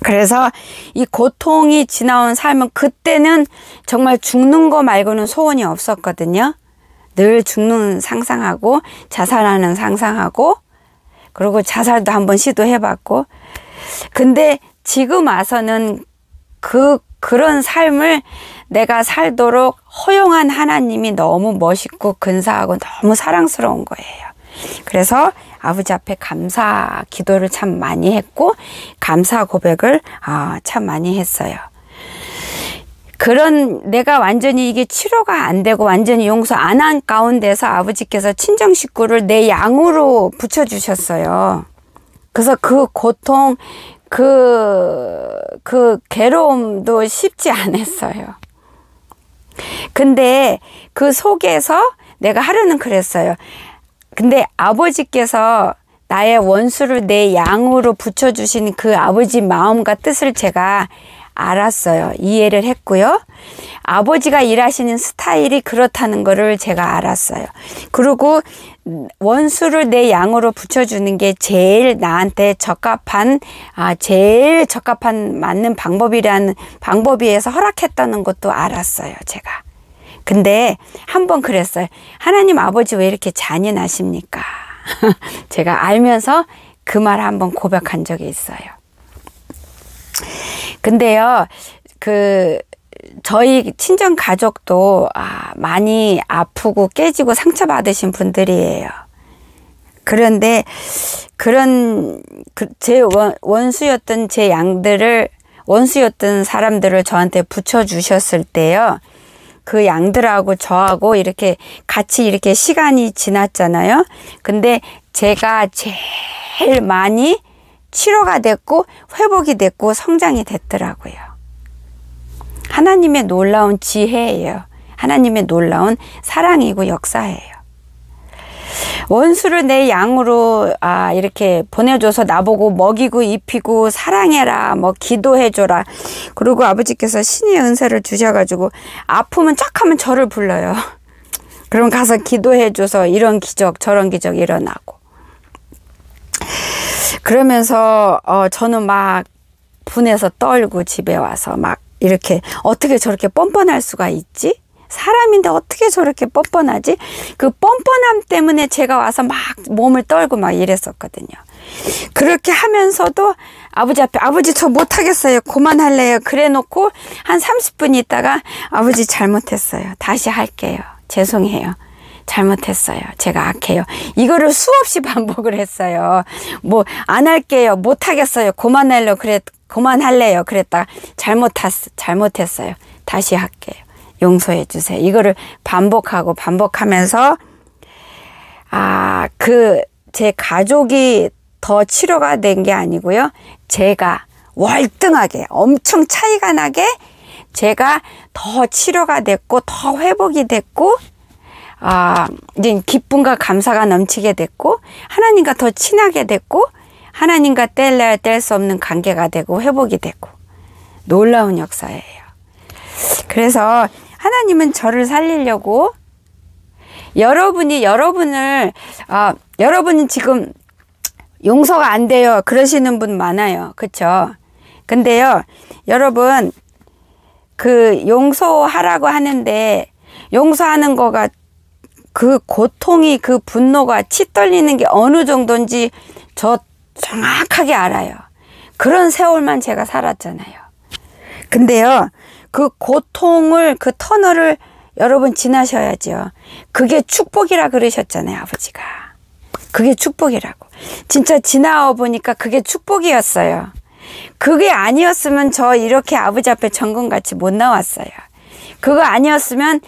그래서 이 고통이 지나온 삶은 그때는 정말 죽는 거 말고는 소원이 없었거든요. 늘 죽는 상상하고 자살하는 상상하고 그리고 자살도 한번 시도해봤고 근데 지금 와서는 그런 삶을 내가 살도록 허용한 하나님이 너무 멋있고 근사하고 너무 사랑스러운 거예요. 그래서 아버지 앞에 감사 기도를 참 많이 했고 감사 고백을 참 많이 했어요. 그런 내가 완전히 이게 치료가 안 되고 완전히 용서 안 한 가운데서 아버지께서 친정 식구를 내 양으로 붙여주셨어요. 그래서 그 고통 그 괴로움도 쉽지 않았어요. 근데 그 속에서 내가 하루는 그랬어요. 근데 아버지께서 나의 원수를 내 양으로 붙여주신 그 아버지 마음과 뜻을 제가 알았어요. 이해를 했고요. 아버지가 일하시는 스타일이 그렇다는 거를 제가 알았어요. 그리고 원수를 내 양으로 붙여주는 게 제일 나한테 적합한, 제일 적합한 맞는 방법이라는 방법이어서 허락했다는 것도 알았어요, 제가. 근데 한번 그랬어요. 하나님 아버지 왜 이렇게 잔인하십니까? 제가 알면서 그 말 한번 고백한 적이 있어요. 근데요, 저희 친정 가족도 많이 아프고 깨지고 상처받으신 분들이에요. 그런데 제 원수였던 제 양들을, 원수였던 사람들을 저한테 붙여주셨을 때요, 그 양들하고 저하고 이렇게 같이 이렇게 시간이 지났잖아요. 근데 제가 제일 많이 치료가 됐고 회복이 됐고 성장이 됐더라고요. 하나님의 놀라운 지혜예요. 하나님의 놀라운 사랑이고 역사예요. 원수를 내 양으로 이렇게 보내줘서 나보고 먹이고 입히고 사랑해라, 뭐 기도해줘라. 그리고 아버지께서 신의 은사를 주셔가지고 아프면 쫙 하면 저를 불러요. 그럼 가서 기도해줘서 이런 기적 저런 기적 일어나고. 그러면서 저는 막 분해서 떨고 집에 와서 막 이렇게 어떻게 저렇게 뻔뻔할 수가 있지? 사람인데 어떻게 저렇게 뻔뻔하지? 그 뻔뻔함 때문에 제가 와서 막 몸을 떨고 막 이랬었거든요. 그렇게 하면서도 아버지 앞에 아버지 저 못하겠어요. 그만할래요. 그래 놓고 한 30분 있다가 아버지 잘못했어요. 다시 할게요. 죄송해요. 잘못했어요. 제가 악해요. 이거를 수없이 반복을 했어요. 뭐 안 할게요. 못하겠어요. 그만할래요. 그랬다가 잘못했어요. 다시 할게요. 용서해 주세요. 이거를 반복하면서 제 가족이 더 치료가 된 게 아니고요. 제가 월등하게 엄청 차이가 나게 제가 더 치료가 됐고 더 회복이 됐고 이제 기쁨과 감사가 넘치게 됐고 하나님과 더 친하게 됐고 하나님과 뗄래야 뗄 수 없는 관계가 되고 회복이 되고 놀라운 역사예요. 그래서 하나님은 저를 살리려고 여러분은 지금 용서가 안 돼요. 그러시는 분 많아요. 그쵸? 근데요, 여러분, 용서하라고 하는데, 용서하는 거가 그 고통이, 그 분노가 치 떨리는 게 어느 정도인지 저 정확하게 알아요. 그런 세월만 제가 살았잖아요. 근데요, 그 고통을, 그 터널을 여러분 지나셔야죠. 그게 축복이라 그러셨잖아요, 아버지가. 그게 축복이라고. 진짜 지나와 보니까 그게 축복이었어요. 그게 아니었으면 저 이렇게 아버지 앞에 정금같이 못 나왔어요. 그거 아니었으면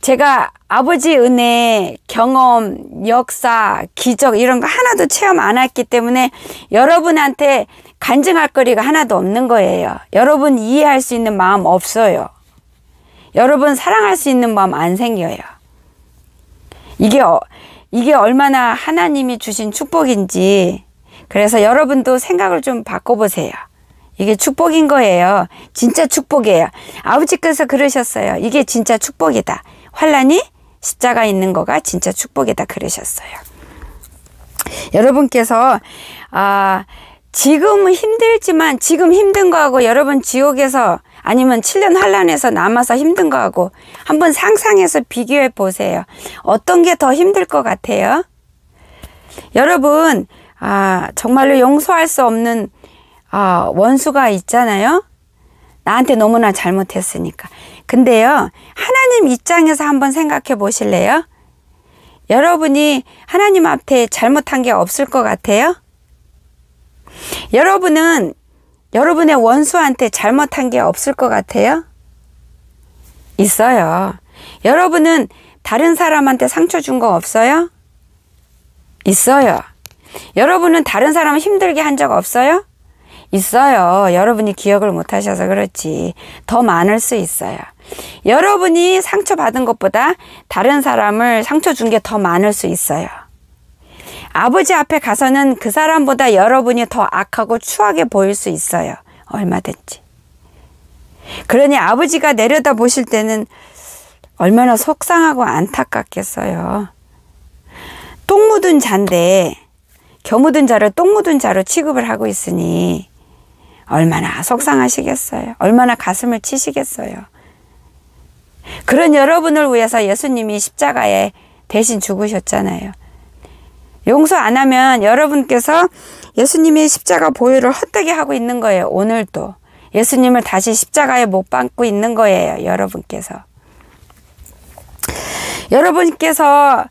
제가 아버지 은혜, 경험, 역사, 기적 이런 거 하나도 체험 안 했기 때문에 여러분한테 간증할 거리가 하나도 없는 거예요. 여러분 이해할 수 있는 마음 없어요. 여러분 사랑할 수 있는 마음 안 생겨요. 이게 얼마나 하나님이 주신 축복인지. 그래서 여러분도 생각을 좀 바꿔보세요. 이게 축복인 거예요. 진짜 축복이에요. 아버지께서 그러셨어요. 이게 진짜 축복이다. 환난이 십자가 있는 거가 진짜 축복이다 그러셨어요. 여러분께서 지금은 힘들지만 지금 힘든 거하고 여러분 지옥에서 아니면 7년 환난에서 남아서 힘든 거하고 한번 상상해서 비교해 보세요. 어떤 게 더 힘들 것 같아요? 여러분 정말로 용서할 수 없는 원수가 있잖아요. 나한테 너무나 잘못했으니까. 근데요, 하나님 입장에서 한번 생각해 보실래요? 여러분이 하나님 앞에 잘못한 게 없을 것 같아요? 여러분은 여러분의 원수한테 잘못한 게 없을 것 같아요? 있어요. 여러분은 다른 사람한테 상처 준 거 없어요? 있어요. 여러분은 다른 사람 힘들게 한 적 없어요? 있어요. 여러분이 기억을 못 하셔서 그렇지. 더 많을 수 있어요. 여러분이 상처받은 것보다 다른 사람을 상처 준 게 더 많을 수 있어요. 아버지 앞에 가서는 그 사람보다 여러분이 더 악하고 추하게 보일 수 있어요. 얼마든지. 그러니 아버지가 내려다 보실 때는 얼마나 속상하고 안타깝겠어요. 똥 묻은 자인데 겨 묻은 자를 똥 묻은 자로 취급을 하고 있으니 얼마나 속상하시겠어요. 얼마나 가슴을 치시겠어요. 그런 여러분을 위해서 예수님이 십자가에 대신 죽으셨잖아요. 용서 안 하면 여러분께서 예수님의 십자가 보혈을 헛되게 하고 있는 거예요. 오늘도 예수님을 다시 십자가에 못 박고 있는 거예요. 여러분께서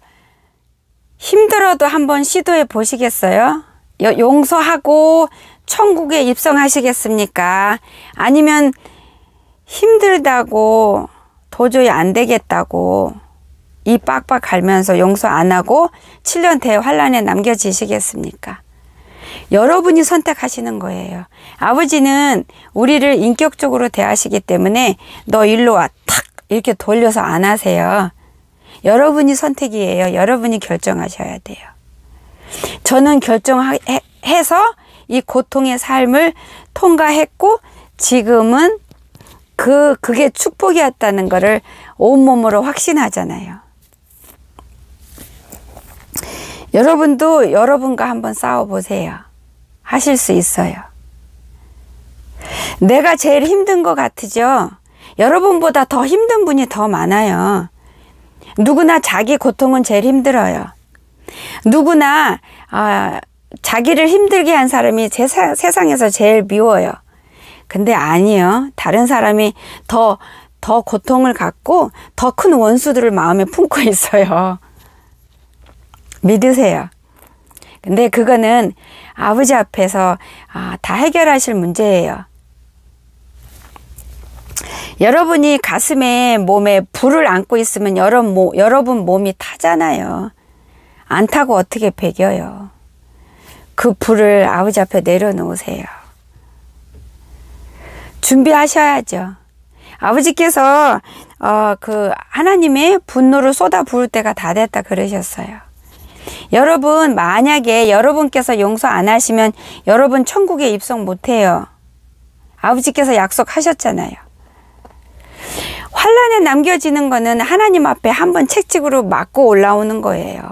힘들어도 한번 시도해 보시겠어요? 용서하고 천국에 입성하시겠습니까? 아니면 힘들다고 도저히 안 되겠다고 이 빡빡 갈면서 용서 안 하고 7년 대환란에 남겨지시겠습니까? 여러분이 선택하시는 거예요. 아버지는 우리를 인격적으로 대하시기 때문에 너 일로 와 탁 이렇게 돌려서 안 하세요. 여러분이 선택이에요. 여러분이 결정하셔야 돼요. 저는 결정해서 이 고통의 삶을 통과했고 지금은 그게 축복이었다는 것을 온몸으로 확신하잖아요. 여러분도 여러분과 한번 싸워보세요. 하실 수 있어요. 내가 제일 힘든 것 같으죠? 여러분보다 더 힘든 분이 더 많아요. 누구나 자기 고통은 제일 힘들어요. 누구나 자기를 힘들게 한 사람이 세상에서 제일 미워요. 근데 아니요. 다른 사람이 더 고통을 갖고 더 큰 원수들을 마음에 품고 있어요. 믿으세요. 근데 그거는 아버지 앞에서 다 해결하실 문제예요. 여러분이 가슴에 몸에 불을 안고 있으면 여러분 몸이 타잖아요. 안 타고 어떻게 배겨요. 그 불을 아버지 앞에 내려놓으세요. 준비하셔야죠. 아버지께서 그 하나님의 분노를 쏟아 부을 때가 다 됐다 그러셨어요. 여러분 만약에 여러분께서 용서 안 하시면 여러분 천국에 입성 못해요. 아버지께서 약속하셨잖아요. 환란에 남겨지는 거는 하나님 앞에 한번 채찍으로 맞고 올라오는 거예요.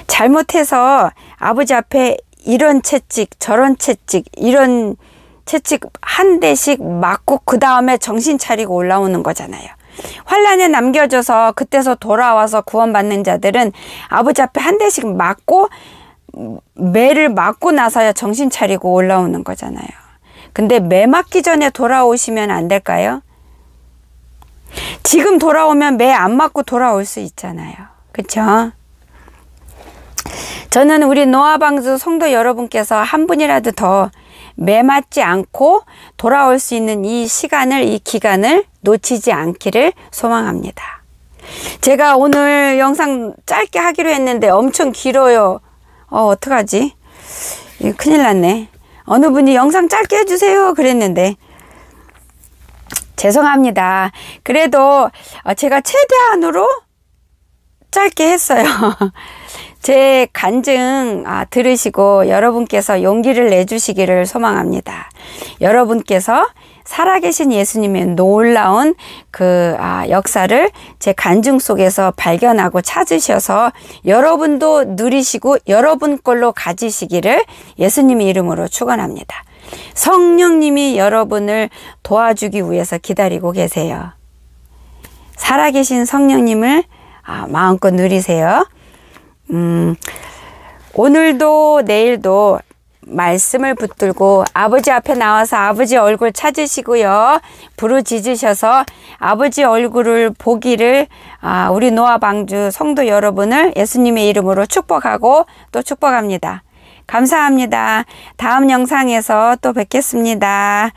잘못해서 아버지 앞에 이런 채찍 저런 채찍 이런 채찍 한 대씩 맞고 그 다음에 정신 차리고 올라오는 거잖아요. 환란에 남겨져서 그때서 돌아와서 구원받는 자들은 아버지 앞에 한 대씩 맞고 매를 맞고 나서야 정신 차리고 올라오는 거잖아요. 근데 매 맞기 전에 돌아오시면 안 될까요? 지금 돌아오면 매 안 맞고 돌아올 수 있잖아요. 그렇죠? 저는 우리 노아방주 성도 여러분께서 한 분이라도 더 매 맞지 않고 돌아올 수 있는 이 시간을 이 기간을 놓치지 않기를 소망합니다. 제가 오늘 영상 짧게 하기로 했는데 엄청 길어요. 어떡하지? 큰일 났네. 어느 분이 영상 짧게 해주세요 그랬는데 죄송합니다. 그래도 제가 최대한으로 짧게 했어요. 제 간증 들으시고 여러분께서 용기를 내주시기를 소망합니다. 여러분께서 살아계신 예수님의 놀라운 그 역사를 제 간증 속에서 발견하고 찾으셔서 여러분도 누리시고 여러분 걸로 가지시기를 예수님의 이름으로 축원합니다. 성령님이 여러분을 도와주기 위해서 기다리고 계세요. 살아계신 성령님을 마음껏 누리세요. 오늘도 내일도 말씀을 붙들고 아버지 앞에 나와서 아버지 얼굴 찾으시고요. 부르짖으셔서 아버지 얼굴을 보기를 우리 노아방주 성도 여러분을 예수님의 이름으로 축복하고 또 축복합니다. 감사합니다. 다음 영상에서 또 뵙겠습니다.